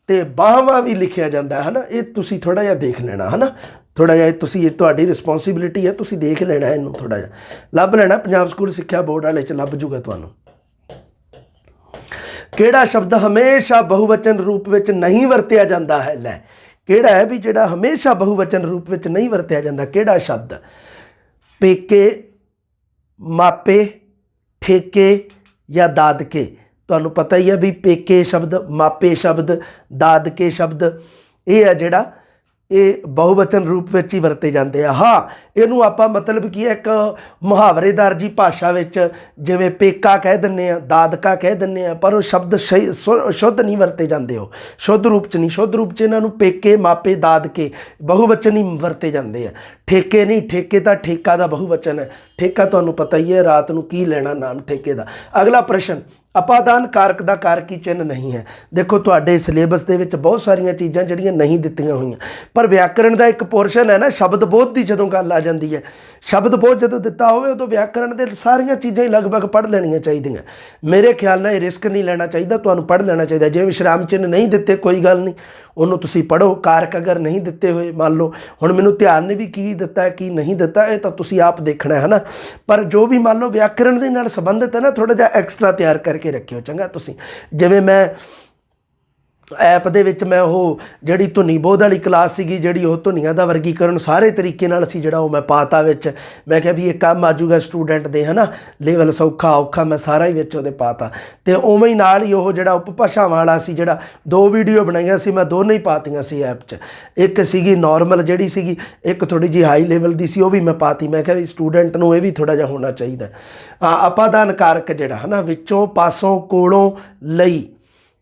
ਤੇ ਬਾਹਾਂ ਵੀ ਲਿਖਿਆ ਜਾਂਦਾ ਹੈ ਨਾ। ਇਹ ਤੁਸੀਂ ਥੋੜ੍ਹਾ ਜਿਹਾ ਦੇਖ ਲੈਣਾ ਹੈ ਨਾ, ਥੋੜ੍ਹਾ ਜਿਹਾ ਤੁਸੀਂ, ਇਹ ਤੁਹਾਡੀ ਰਿਸਪੌਂਸਿਬਿਲਿਟੀ ਹੈ, ਤੁਸੀਂ ਦੇਖ ਲੈਣਾ ਇਹਨੂੰ, ਥੋੜ੍ਹਾ ਜਿਹਾ ਲੱਭ ਲੈਣਾ। ਪੰਜਾਬ ਸਕੂਲ ਸਿੱਖਿਆ ਬੋਰਡ ਵਾਲੇ 'ਚ ਲੱਭ ਜੂਗਾ ਤੁਹਾਨੂੰ। ਕਿਹੜਾ ਸ਼ਬਦ ਹਮੇਸ਼ਾ ਬਹੁਵਚਨ ਰੂਪ ਵਿੱਚ ਨਹੀਂ ਵਰਤਿਆ ਜਾਂਦਾ ਹੈ? ਲੈ, ਕਿਹੜਾ ਹੈ ਵੀ ਜਿਹੜਾ ਹਮੇਸ਼ਾ ਬਹੁਵਚਨ ਰੂਪ ਵਿੱਚ ਨਹੀਂ ਵਰਤਿਆ ਜਾਂਦਾ? ਕਿਹੜਾ ਸ਼ਬਦ? ਪੇਕੇ, ਮਾਪੇ, ਠੇਕੇ ਜਾਂ ਦਾਦਕੇ। ਤੁਹਾਨੂੰ ਪਤਾ ਹੀ ਹੈ ਵੀ ਪੇਕੇ ਸ਼ਬਦ, ਮਾਪੇ ਸ਼ਬਦ, ਦਾਦਕੇ ਸ਼ਬਦ, ਇਹ ਹੈ ਜਿਹੜਾ ਇਹ ਬਹੁਵਚਨ ਰੂਪ ਵਿੱਚ ਹੀ ਵਰਤੇ ਜਾਂਦੇ ਆ। ਹਾਂ, ਇਹਨੂੰ ਆਪਾਂ ਮਤਲਬ ਕੀ ਹੈ, ਇੱਕ ਮੁਹਾਵਰੇਦਾਰ ਜੀ ਭਾਸ਼ਾ ਵਿੱਚ ਜਿਵੇਂ ਪੇਕਾ ਕਹਿ ਦਿੰਦੇ ਆ, ਦਾਦਕਾ ਕਹਿ ਦਿੰਦੇ ਆ, ਪਰ ਉਹ ਸ਼ਬਦ ਸ਼ੁੱਧ ਨਹੀਂ ਵਰਤੇ ਜਾਂਦੇ, ਉਹ ਸ਼ੁੱਧ ਰੂਪ 'ਚ ਨਹੀਂ। ਸ਼ੁੱਧ ਰੂਪ 'ਚ ਇਹਨਾਂ ਨੂੰ ਪੇਕੇ, ਮਾਪੇ, ਦਾਦਕੇ ਬਹੁਵਚਨ ਹੀ ਵਰਤੇ ਜਾਂਦੇ ਆ। ਠੇਕੇ ਨਹੀਂ, ਠੇਕੇ ਤਾਂ ਠੇਕਾ ਦਾ ਬਹੁਵਚਨ ਹੈ। ਠੇਕਾ ਤੁਹਾਨੂੰ ਪਤਾ ਹੀ ਹੈ, ਰਾਤ ਨੂੰ ਕੀ ਲੈਣਾ ਨਾਮ ਠੇਕੇ ਦਾ। ਅਗਲਾ ਪ੍ਰਸ਼ਨ, ਅਪਾਦਾਨ ਕਾਰਕ ਦਾ ਕਾਰਕੀ ਚਿੰਨ੍ਹ ਨਹੀਂ ਹੈ। ਦੇਖੋ ਤੁਹਾਡੇ ਸਿਲੇਬਸ ਦੇ ਵਿੱਚ ਬਹੁਤ ਸਾਰੀਆਂ ਚੀਜ਼ਾਂ ਜਿਹੜੀਆਂ ਨਹੀਂ ਦਿੱਤੀਆਂ ਹੋਈਆਂ, ਪਰ ਵਿਆਕਰਣ ਦਾ ਇੱਕ ਪੋਰਸ਼ਨ ਹੈ ਨਾ, ਸ਼ਬਦ ਬੋਧ ਦੀ ਜਦੋਂ ਗੱਲ ਆ ਜਾਂਦੀ ਹੈ, ਸ਼ਬਦ ਬੋਧ ਜਦੋਂ ਦਿੱਤਾ ਹੋਵੇ ਉਦੋਂ ਵਿਆਕਰਣ ਦੇ ਸਾਰੀਆਂ ਚੀਜ਼ਾਂ ਹੀ ਲਗਭਗ ਪੜ੍ਹ ਲੈਣੀਆਂ ਚਾਹੀਦੀਆਂ। ਮੇਰੇ ਖਿਆਲ ਨਾਲ ਇਹ ਰਿਸਕ ਨਹੀਂ ਲੈਣਾ ਚਾਹੀਦਾ, ਤੁਹਾਨੂੰ ਪੜ੍ਹ ਲੈਣਾ ਚਾਹੀਦਾ। ਜਿਵੇਂ ਵਿਸ਼ਰਾਮ ਚਿੰਨ੍ਹ ਨਹੀਂ ਦਿੱਤੇ, ਕੋਈ ਗੱਲ ਨਹੀਂ, ਉਹਨੂੰ ਤੁਸੀਂ ਪੜ੍ਹੋ। ਕਾਰਕ ਅਗਰ ਨਹੀਂ ਦਿੱਤੇ ਹੋਏ, ਮੰਨ ਲਓ ਹੁਣ ਮੈਨੂੰ ਧਿਆਨ ਨੇ ਵੀ ਕੀ ਦਿੱਤਾ ਕੀ ਨਹੀਂ ਦਿੱਤਾ, ਇਹ ਤਾਂ ਤੁਸੀਂ ਆਪ ਦੇਖਣਾ ਹੈ ਨਾ। ਪਰ ਜੋ ਵੀ ਮੰਨ ਲਓ ਵਿਆਕਰਣ ਦੇ ਨਾਲ ਸੰਬੰਧਿਤ ਹੈ ਨਾ, ਥੋੜ੍ਹਾ ਜਿਹਾ ਐਕਸਟਰਾ ਤਿਆਰ ਕਰਕੇ ਰੱਖਿਓ ਚੰਗਾ ਤੁਸੀਂ। ਜਿਵੇਂ ਮੈਂ ਐਪ ਦੇ ਵਿੱਚ ਮੈਂ ਉਹ ਜਿਹੜੀ ਧੁਨੀ ਬੋਧ ਵਾਲੀ ਕਲਾਸ ਸੀਗੀ, ਜਿਹੜੀ ਉਹ ਧੁਨੀਆਂ ਦਾ ਵਰਗੀਕਰਨ ਸਾਰੇ ਤਰੀਕੇ ਨਾਲ ਸੀ ਜਿਹੜਾ ਉਹ ਮੈਂ ਪਾਤਾ ਵਿੱਚ। ਮੈਂ ਕਿਹਾ ਵੀ ਇਹ ਕੰਮ ਆ ਜਾਊਗਾ ਸਟੂਡੈਂਟ ਦੇ ਹੈ ਨਾ, ਲੈਵਲ ਸੌਖਾ ਔਖਾ ਮੈਂ ਸਾਰਾ ਹੀ ਵਿੱਚ ਉਹਦੇ ਪਾਤਾ। ਅਤੇ ਉਵੇਂ ਹੀ ਨਾਲ ਹੀ ਉਹ ਜਿਹੜਾ ਉਪਭਾਸ਼ਾਵਾਂ ਵਾਲਾ ਸੀ, ਜਿਹੜਾ 2 ਵੀਡੀਓ ਬਣਾਈਆਂ ਸੀ ਮੈਂ, ਦੋਨੇ ਹੀ ਪਾਤੀਆਂ ਸੀ ਐਪ 'ਚ। ਇੱਕ ਸੀਗੀ ਨੋਰਮਲ ਜਿਹੜੀ ਸੀਗੀ, ਇੱਕ ਥੋੜ੍ਹੀ ਜਿਹੀ ਹਾਈ ਲੈਵਲ ਦੀ ਸੀ, ਉਹ ਵੀ ਮੈਂ ਪਾਤੀ। ਮੈਂ ਕਿਹਾ ਵੀ ਸਟੂਡੈਂਟ ਨੂੰ ਇਹ ਵੀ ਥੋੜ੍ਹਾ ਜਿਹਾ ਹੋਣਾ ਚਾਹੀਦਾ। ਅਪਾਦਾਨ ਕਾਰਕ ਜਿਹੜਾ ਹੈ ਨਾ, ਵਿੱਚੋਂ, ਪਾਸੋਂ, ਕੋਲੋਂ, ਲਈ,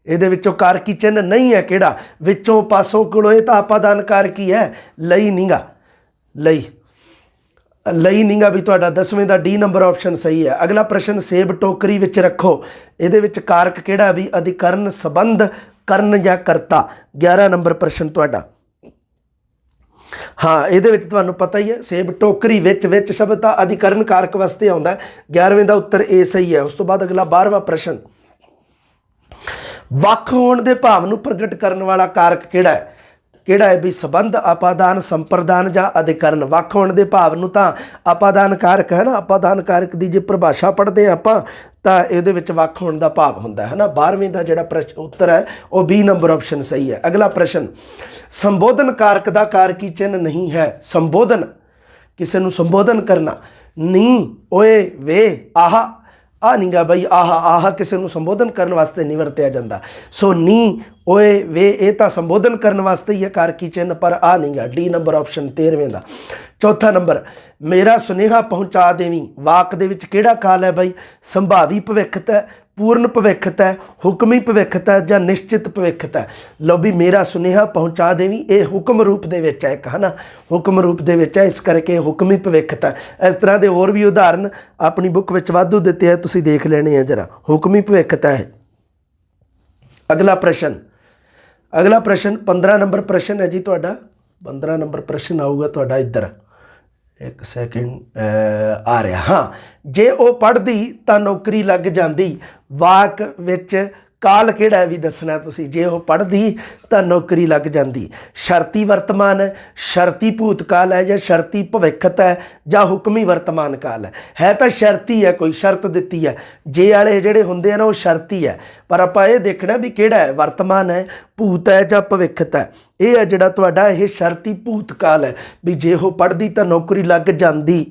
ਇਹਦੇ ਵਿੱਚੋਂ ਕਾਰਕੀ ਚਿੰਨ੍ਹ ਨਹੀਂ ਹੈ। ਕਿਹੜਾ? ਵਿੱਚੋਂ, ਪਾਸੋਂ, ਕੋਲੋਂ, ਇਹ ਤਾਂ ਅਪਾਦਾਨ ਕਾਰਕੀ ਹੈ। ਲਈ ਨੀਗਾ, ਲਈ ਨੀਗਾ ਵੀ ਤੁਹਾਡਾ 10ਵੇਂ ਦਾ ਡੀ ਨੰਬਰ ਆਪਸ਼ਨ ਸਹੀ ਹੈ। ਅਗਲਾ ਪ੍ਰਸ਼ਨ, ਸੇਬ ਟੋਕਰੀ ਵਿੱਚ ਰੱਖੋ। ਇਹਦੇ ਵਿੱਚ ਕਾਰਕ ਕਿਹੜਾ ਵੀ? ਅਧਿਕਰਨ, ਸੰਬੰਧ, ਕਰਨ ਜਾਂ ਕਰਤਾ। 11 ਨੰਬਰ ਪ੍ਰਸ਼ਨ ਤੁਹਾਡਾ। ਹਾਂ, ਇਹਦੇ ਵਿੱਚ ਤੁਹਾਨੂੰ ਪਤਾ ਹੀ ਹੈ, ਸੇਬ ਟੋਕਰੀ ਵਿੱਚ ਸ਼ਬਦ ਤਾਂ ਅਧਿਕਰਨ ਕਾਰਕ ਵਾਸਤੇ ਆਉਂਦਾ। 11ਵੇਂ ਦਾ ਉੱਤਰ ਇਹ ਸਹੀ ਹੈ। ਉਸ ਤੋਂ ਬਾਅਦ ਅਗਲਾ 12ਵਾਂ ਪ੍ਰਸ਼ਨ, ਵੱਖ ਹੋਣ ਦੇ ਭਾਵ ਨੂੰ ਪ੍ਰਗਟ ਕਰਨ ਵਾਲਾ ਕਾਰਕ ਕਿਹੜਾ ਹੈ? ਕਿਹੜਾ ਹੈ ਵੀ? ਸੰਬੰਧ, ਅਪਾਦਾਨ, ਸੰਪਰਦਾਨ ਜਾਂ ਅਧਿਕਰਨ। ਵੱਖ ਹੋਣ ਦੇ ਭਾਵ ਨੂੰ ਤਾਂ ਅਪਾਦਾਨ ਕਾਰਕ ਹੈ ਨਾ, ਅਪਾਦਾਨ ਕਾਰਕ ਦੀ ਜੇ ਪਰਿਭਾਸ਼ਾ ਪੜ੍ਹਦੇ ਹਾਂ ਆਪਾਂ ਤਾਂ ਇਹਦੇ ਵਿੱਚ ਵੱਖ ਹੋਣ ਦਾ ਭਾਵ ਹੁੰਦਾ ਹੈ ਨਾ। 12ਵੇਂ ਦਾ ਜਿਹੜਾ ਉੱਤਰ ਹੈ ਉਹ 20 ਨੰਬਰ ਆਪਸ਼ਨ ਸਹੀ ਹੈ। ਅਗਲਾ ਪ੍ਰਸ਼ਨ, ਸੰਬੋਧਨ ਕਾਰਕ ਦਾ ਕਾਰਕੀ ਚਿੰਨ੍ਹ ਨਹੀਂ ਹੈ। ਸੰਬੋਧਨ, ਕਿਸੇ ਨੂੰ ਸੰਬੋਧਨ ਕਰਨਾ। ਨੀ, ਓਏ, ਵੇ, ਆਹ, ਆ ਨੀਗਾ ਬਈ, ਆਹ ਕਿਸੇ ਨੂੰ ਸੰਬੋਧਨ ਕਰਨ ਵਾਸਤੇ ਨਹੀਂ ਵਰਤਿਆ ਜਾਂਦਾ। ਸੋ ਨੀ, ਓਏ, ਵੇ, ਇਹ ਤਾਂ ਸੰਬੋਧਨ ਕਰਨ ਵਾਸਤੇ ਹੀ ਹੈ ਕਾਰਕੀ ਚਿੰਨ੍ਹ, ਪਰ ਆ ਨੀਗਾ। ਡੀ ਨੰਬਰ ਆਪਸ਼ਨ 13ਵੇਂ ਦਾ। ਚੌਥਾ ਨੰਬਰ, ਮੇਰਾ ਸੁਨੇਹਾ ਪਹੁੰਚਾ ਦੇਵੀਂ। ਵਾਕ ਦੇ ਵਿੱਚ ਕਿਹੜਾ ਕਾਲ ਹੈ ਬਾਈ? ਸੰਭਾਵੀ ਭਵਿੱਖਤ ਹੈ, ਪੂਰਨ ਭਵਿੱਖਤ ਹੈ, ਹੁਕਮੀ ਭਵਿੱਖਤ ਹੈ ਜਾਂ ਨਿਸ਼ਚਿਤ ਭਵਿੱਖਤ ਹੈ? ਲਓ ਵੀ ਮੇਰਾ ਸੁਨੇਹਾ ਪਹੁੰਚਾ ਦੇਵੀਂ, ਇਹ ਹੁਕਮ ਰੂਪ ਦੇ ਵਿੱਚ ਹੈ ਇੱਕ, ਹੈ ਨਾ, ਹੁਕਮ ਰੂਪ ਦੇ ਵਿੱਚ ਹੈ, ਇਸ ਕਰਕੇ ਹੁਕਮੀ ਭਵਿੱਖਤ ਹੈ। ਇਸ ਤਰ੍ਹਾਂ ਦੇ ਹੋਰ ਵੀ ਉਦਾਹਰਨ ਆਪਣੀ ਬੁੱਕ ਵਿੱਚ ਵਾਧੂ ਦਿੱਤੇ ਆ, ਤੁਸੀਂ ਦੇਖ ਲੈਣੇ ਆ ਜਰਾ। ਹੁਕਮੀ ਭਵਿੱਖਤ ਹੈ। ਅਗਲਾ ਪ੍ਰਸ਼ਨ 15 ਨੰਬਰ ਪ੍ਰਸ਼ਨ ਹੈ ਜੀ ਤੁਹਾਡਾ। 15 ਨੰਬਰ ਪ੍ਰਸ਼ਨ ਆਊਗਾ ਤੁਹਾਡਾ ਇੱਧਰ, ਇੱਕ ਸੈਕਿੰਡ ਆ ਰਿਹਾ। ਹਾਂ, ਜੇ ਉਹ ਪੜ੍ਹਦੀ ਤਾਂ ਨੌਕਰੀ ਲੱਗ ਜਾਂਦੀ। ਵਾਕ ਵਿੱਚ ਕਾਲ ਕਿਹੜਾ ਹੈ ਵੀ ਦੱਸਣਾ ਤੁਸੀਂ। ਜੇ ਉਹ ਪੜ੍ਹਦੀ ਤਾਂ ਨੌਕਰੀ ਲੱਗ ਜਾਂਦੀ। ਸ਼ਰਤੀ ਵਰਤਮਾਨ ਹੈ, ਸ਼ਰਤੀ ਭੂਤਕਾਲ ਹੈ ਜਾਂ ਸ਼ਰਤੀ ਭਵਿੱਖਤ ਹੈ ਜਾਂ ਹੁਕਮੀ ਵਰਤਮਾਨ ਕਾਲ ਹੈ ਤਾਂ ਸ਼ਰਤੀ ਹੈ, ਕੋਈ ਸ਼ਰਤ ਦਿੱਤੀ ਹੈ। ਜੇ ਵਾਲੇ ਜਿਹੜੇ ਹੁੰਦੇ ਆ ਨਾ ਉਹ ਸ਼ਰਤੀ ਹੈ, ਪਰ ਆਪਾਂ ਇਹ ਦੇਖਣਾ ਵੀ ਕਿਹੜਾ ਹੈ, ਵਰਤਮਾਨ ਹੈ, ਭੂਤ ਹੈ ਜਾਂ ਭਵਿੱਖਤ ਹੈ। ਇਹ ਹੈ ਜਿਹੜਾ ਤੁਹਾਡਾ ਇਹ ਸ਼ਰਤੀ ਭੂਤਕਾਲ ਹੈ ਵੀ ਜੇ ਉਹ ਪੜ੍ਹਦੀ ਤਾਂ ਨੌਕਰੀ ਲੱਗ ਜਾਂਦੀ।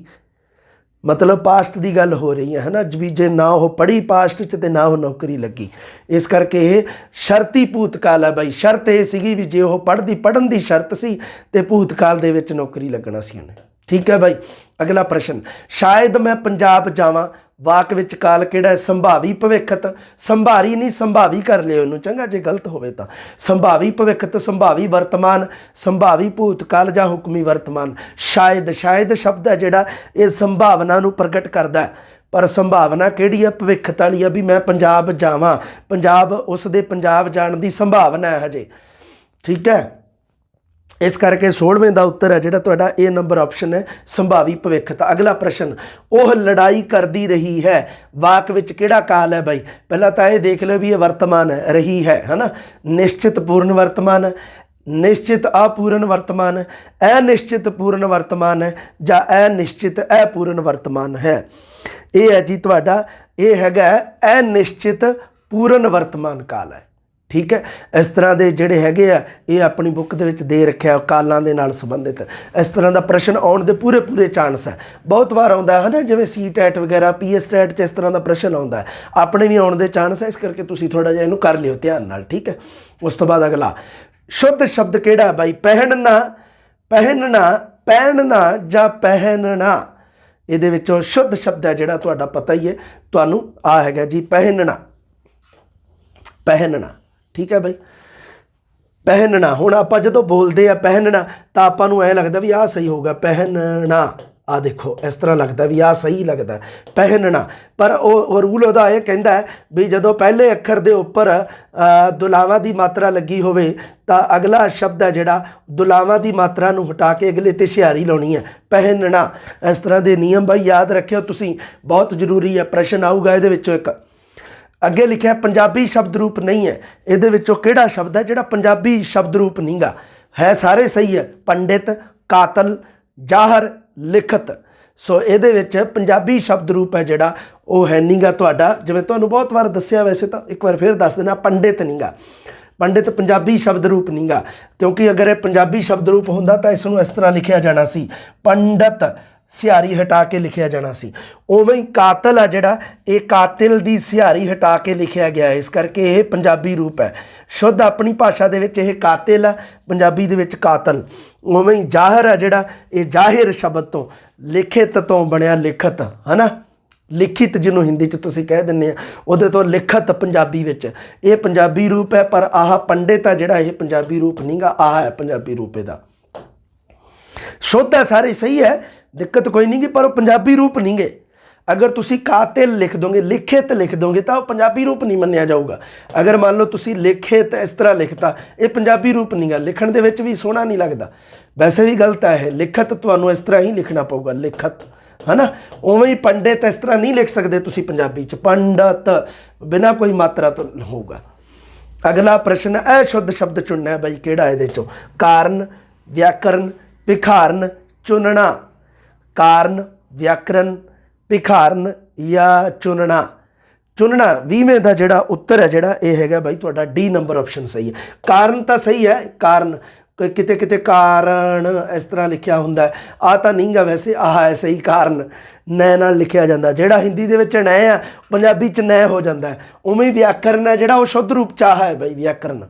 मतलब पास्ट की गल हो रही है ना भी, जे ना वो पढ़ी पास्ट च ते ना वो नौकरी लगी, इस करके ये शर्ती भूतकाल है बई। शर्त ये सी भी जे वो पढ़न की शर्त सी ते भूतकाल दे विच नौकरी लगना सी उन्हें। ठीक है बई। अगला प्रश्न, शायद मैं पंजाब जावां, वाक विच काल किहड़ा है? संभावी भविखत। संभारी नहीं संभावी कर लियो इनू चंगा, जे गलत होवे तां। संभावी भविखत, संभावी वर्तमान, संभावी भूतकाल जां हुक्मी वर्तमान। शायद, शायद शब्द है जिहड़ा ये संभावना नू प्रगट करदा है, पर संभावना किहड़ी है? भविखत वाली है भी मैं पंजाब जावां, पंजाब उस दे पंजाब जाण दी संभावना है हजे। ठीक है, इस करके 16वें का उत्तर है जिहड़ा तुहाडा ए नंबर ऑप्शन है, संभावी भविखत। अगला प्रश्न, वह लड़ाई करती रही है, वाक विच किहड़ा काल है बई? पहला तो ये देख लो भी ये वर्तमान है, रही है ना। निश्चित पूर्ण वर्तमान है, निश्चित अपूर्ण वर्तमान है, अनिश्चित पूर्ण वर्तमान है, या अनिश्चित अपूर्ण वर्तमान है। ये है जी तुहाडा, ये हैगा अनिश्चित पूर्ण वर्तमान काल है। ठीक है, इस तरह के जोड़े है ये अपनी बुक के दे रखे कालों के नाल संबंधित इस तरह का प्रश्न आने के पूरे पूरे चांस है। बहुत बार आता है ना, जिवें सी टैट वगैरह PS टैट च इस तरह का प्रश्न आता है, अपने भी आने के चांस है, इस करके तुसीं थोड़ा जिहा इहनूं कर लियो ध्यान नाल। ठीक है, उस तो बाद अगला शुद्ध शब्द किहड़ा बाई? पहनना, पहनना, पहनना जां पहनना। इहदे विचों शुद्ध शब्द है जिहड़ा तुहाडा पता ही है तुहानूं, आ हैगा जी पहनना, पहनना। ठीक है बई, पहनना। हुण आपां जदों बोलते हैं पहनना तो आपां नूं ऐ लगदा भी आ सही होगा, पहनना। आ देखो इस तरह लगता भी आ सही लगता है पहनना, पर वो रूल वह यह कहता है भी जदों पहले अखर के उपर दुलावां की मात्रा लगी होवे तो अगला शब्द है जिहड़ा दुलावां की मात्रा नूं हटा के अगले ते सिहारी लाउणी है, पहनना। इस तरह के नियम भाई याद रखियो तुसीं, बहुत जरूरी है। प्रश्न आऊगा इहदे विचों एक अगे लिखा पंजाबी शब्द रूप नहीं है, इहदे विचों किहड़ा शब्द है जिहड़ा पंजाबी शब्द रूप नहीं गा? है सारे सही है, पंडित, कातल, जाहर, लिखत। सो इहदे विच पंजाबी शब्द रूप है जिहड़ा वो है नहीं गा तुहाडा। जिवें तुहानूं बहुत बार दस्सिया, वैसे तो एक बार फिर दस देना, पंडित नहीं गा, पंडित पंजाबी शब्द रूप नहीं गा, क्योंकि अगर यह पंजाबी शब्द रूप होंदा तो इसनूं इस तरह लिखिया जाना सी, पंडित सिहारी हटा के लिखिया जाना सी। उवें ही कातल आ जिहड़ा ये कातिल दी सिहारी हटा के लिखिया गया है, इस करके ये पंजाबी रूप है। शुद्ध अपनी भाषा दे विच ये कातिल आ, पंजाबी दे विच कातल। उवें ही जाहिर आ जिहड़ा ये जाहिर शब्द तो लिखित तो बनया लिखत, है ना। लिखित जिन्हों हिंदी च तुसीं कह दिंदे उहदे तो लिखत पंजाबी विच, ये पंजाबी रूप है। पर आह पंडित आ जिहड़ा ये पंजाबी रूप नहीं गा, आह है पंजाबी रूप इहदा। शुद्ध है, सारे सही है, दिक्कत कोई नहीं गी, पर पंजाबी रूप नहीं गे। अगर तुसी कातिल लिख दोगे, लिखित लिख दोगे तो पंजाबी रूप नहीं मन्निया जाऊगा। अगर मान लो तुसी लिखित इस तरह लिखता, ये पंजाबी रूप नहीं गा, लिखण दे विच भी सोहना नहीं लगता, वैसे भी गलत है। लिखत तुहानूं इस तरह ही लिखना पऊगा, लिखत, है ना। उवें ही पंडित इस तरह नहीं लिख सकते तुसी पंजाबी च, पंडित बिना कोई मात्रा तो होगा। अगला प्रश्न, अशुद्ध शब्द चुनना है बई, किहड़ा इहदे चों? कारण, व्याकरण, भिखारन, चुनना। कारण, व्याकरण, भिखारन या चुनना। चुनना 20वें का जिहड़ा उत्तर है जिहड़ा ये हैगा बई तुहाडा डी नंबर ऑप्शन सही है। कारण तो सही है, कारण किते किते कारण इस तरह लिखिया हुंदा है, आ तां नहीं गा, वैसे आह है सही, कारण नै नाल लिखिया जांदा, जिहड़ा हिंदी दे विच नै आ पंजाबी च नै हो जांदा है। उवें व्याकरण है जिहड़ा वो शुद्ध रूप च आह है बई व्याकरण,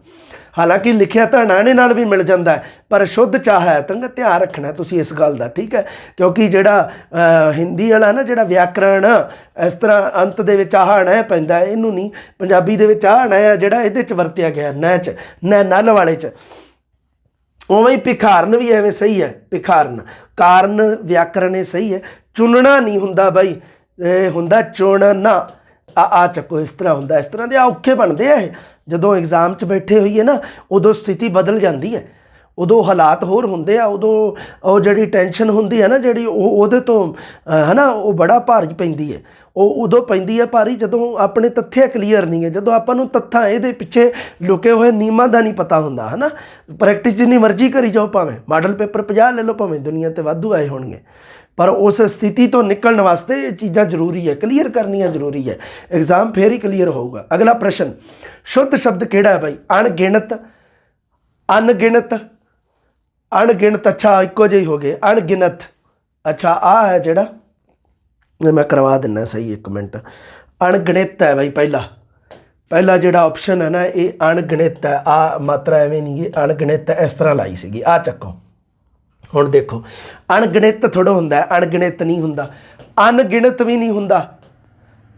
हालांकि लिखिया तो नाने नाल भी मिल जाता है, पर शुद्ध चाह है तो ध्यान रखना तुसी इस गल का। ठीक है, क्योंकि जिहड़ा हिंदी वाला ना जिहड़ा व्याकरण इस तरह अंत दे विच आह नै पैंदा है, इनू नहीं पंजाबी दे विच आह नै जिहड़ा इहदे च वरतिया गया नै च, नै नल वाले च। उवें ही भिखारन भी एवें सही है, भिखारन। कारण व्याकरण ये सही है। चुनना नहीं हुंदा बई, हुंदा चुनना। आ चक्को इस तरह होंदा, इस तरह के औखे बनते हैं। जदों एग्जाम च बैठे होइए ना उदों स्थिति बदल जाती है, उदों हालात होर होंदे आ, उदों वो जिहड़ी टेंशन होंदी है ना जिहड़ी उहदे तो है ना वो बड़ा भारी पैंदी है। उदों पैंदी है भारी जदों अपने तथ्य क्लीयर नहीं है, जदों आपां नूं तत्थां इहदे पिछे लुके हुए नियमां दा नहीं पता हुंदा, है ना। प्रैक्टिस जिन्नी मर्जी करी जाओ, भावें मॉडल पेपर 50 ले लो, भावें दुनिया ते वाधू आए होणगे, पर उस स्थिति तो निकलने वास्ते ये चीज़ां जरूरी है, क्लीयर करनियां जरूरी है, एग्जाम फिर ही क्लीयर होगा। अगला प्रश्न, शुद्ध शब्द किहड़ा है भाई? अणगिणत, अनगिणत, अणगिणत। अच्छा इक्को जिहे हो गए, अणगिणत। अच्छा आ है जिहड़ा मैं करवा दिना सही, एक मिनट। अणगिणित है बई, पहला जोड़ा ऑप्शन है ना ये अणगिणित है। आ मात्रा एवं नहीं गी, अणगिणित इस तरह लाई सी। आ चक्को हुण देखो, अणगिणित थोड़ा होंदा, अणगिणित नहीं होंदा, अनगिणत भी नहीं होंदा,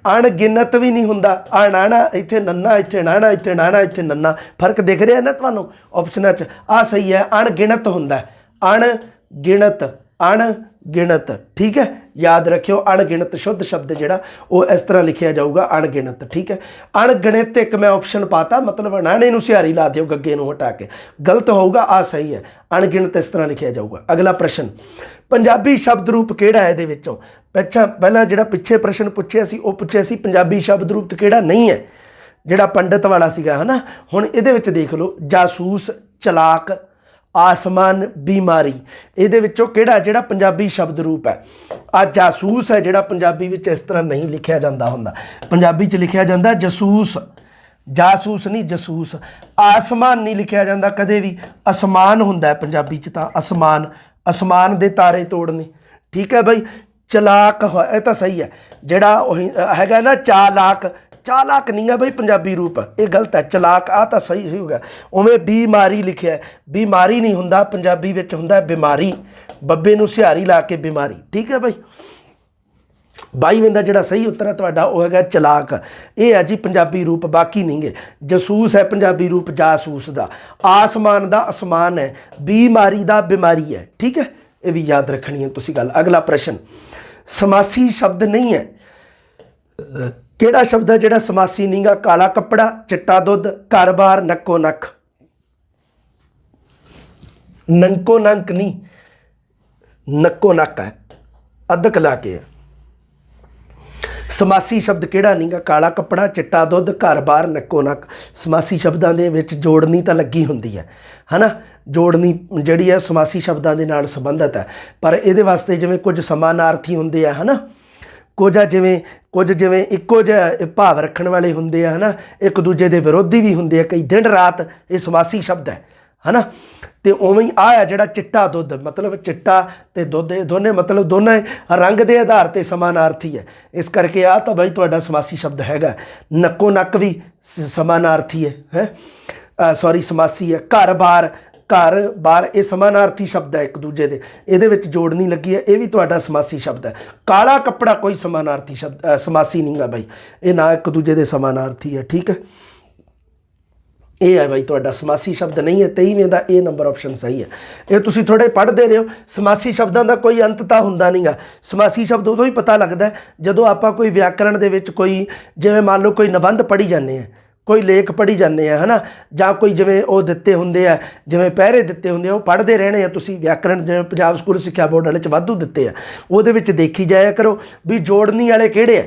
अणगिनत भी नहीं होंदा। आ नाना इत्थे नन्ना, इत्थे नाना, इत्थे नाना, इत्थे नन्ना, फर्क दिख रहा है ना तुहानूं ऑप्शनां च। आ सही है, अणगिणत होंदा, अणगिणत, अणगिणत। ठीक है, याद रखियो अणगिणत शुद्ध शब्द जिहड़ा वो इस तरह लिखिया जाऊगा, अणगिणत। ठीक है, अणगिणित एक मैं ऑप्शन पाता, मतलब नाणे नूं सिहारी ला दिओ गग्गे नूं हटा के, गलत होऊगा। आ सही है, अणगिणत इस तरह लिखिया जाऊगा। अगला प्रश्न, पंजाबी शब्द रूप किहड़ा है इहदे विचों? पहला जिहड़ा पिछे प्रश्न पुछिया सी वो पुछिया सी पंजाबी शब्द रूप किहड़ा नहीं है, जिहड़ा पंडित वाला सीगा, है ना। हुण इहदे विच देख लो, जासूस, चलाक, आसमान, बीमारी, इहदे विचों किहड़ा जिहड़ा पंजाबी शब्द रूप है? आ जासूस है, जिहड़ा पंजाबी विच इस तरह नहीं लिखिया जांदा हुंदा, पंजाबी च लिखिया जांदा जसूस, जासूस नहीं जसूस। आसमान नहीं लिखिया जांदा कदे भी, आसमान हुंदा है पंजाबी च तां आसमान, आसमान दे तारे तोड़ने। ठीक है बई, चलाक है तो सही है, जिहड़ा हैगा ना चालाक, चालाक नहीं है बई पंजाबी रूप, ये गलत है, चलाक आ तो सही हो गया। उवें बीमारी लिखिया है, बीमारी नहीं हुंदा पंजाबी विच, हुंदा बीमारी, बब्बे नूं सिहारी ला के बीमारी। ठीक है बई, 22वें का जिहड़ा सही उत्तर है तुहाडा वो है चलाक, ये है जी पंजाबी रूप, बाकी नहीं गे। जसूस है पंजाबी रूप जासूस का, आसमान का आसमान है, बीमारी का बीमारी है। ठीक है, ये भी याद रखनी है तुसी गल। अगला प्रश्न, समासी शब्द नहीं है, किहड़ा शब्द है जिहड़ा समासी नहीं गा? काला कपड़ा, चिट्टा दुध, घर बार, नक्को नक। नंको नंक नहीं, नक्को नक है, अदक ला के है। समासी शब्द किहड़ा नहीं गा? काला कपड़ा, चिट्टा दुध, घर बार, नक्को नक। समासी शब्दों के विच जोड़नी तो लगी हुंदी है ना, जोड़नी जिहड़ी है समासी शब्दों के नाल संबंधित है, पर इहदे वास्ते जिवें कुछ समानार्थी हुंदे है ना, कुछ जिवें इक्को जिहा भाव रखण वाले हुंदे है ना, एक दूजे के विरोधी भी हुंदे, कई दिन रात, ये समासी शब्द है ना। तो उवें ही आ जिहड़ा चिट्टा दुध, मतलब चिट्टा ते दुध दोने मतलब दोनों रंग के आधार पर समानार्थी है, इस करके आ तो बई तुहाडा समासी शब्द हैगा। नक्को नक भी समानार्थी है सॉरी समासी है। घर बार, घर बार ये समानार्थी शब्द है एक दूजे के, ये जोड़नी लगी है, ये भी तुहाडा समासी शब्द है। काला कपड़ा कोई समानार्थी शब्द समासी नहीं गा बई, ये ना एक दूजे के समानार्थी है। ठीक है, ये है बई तुहाडा समासी शब्द नहीं है। 23वें का ए नंबर ऑप्शन सही है। ये तुसीं थोड़े पढ़ते रहे हो, समासी शब्दों का कोई अंत तो हुंदा नहीं गा। समासी शब्द उदों ही पता लगता है जदों आपां कोई व्याकरण दे विच कोई जिवें मान लो कोई निबंध पढ़ी जाने हैं, कोई लेख पढ़ी जाने है ना, जां कोई जिवें वो दिते हुंदे आ, जिवें पैरे दिते हुंदे आ, वो पढ़ते रहने हैं तुसीं। व्याकरण जिवें पंजाब स्कूल सिक्ख्या बोर्ड वाले च वाधू दिते आ, उहदे विच देखी जाया करो भी जोड़नी वाले किहड़े आ,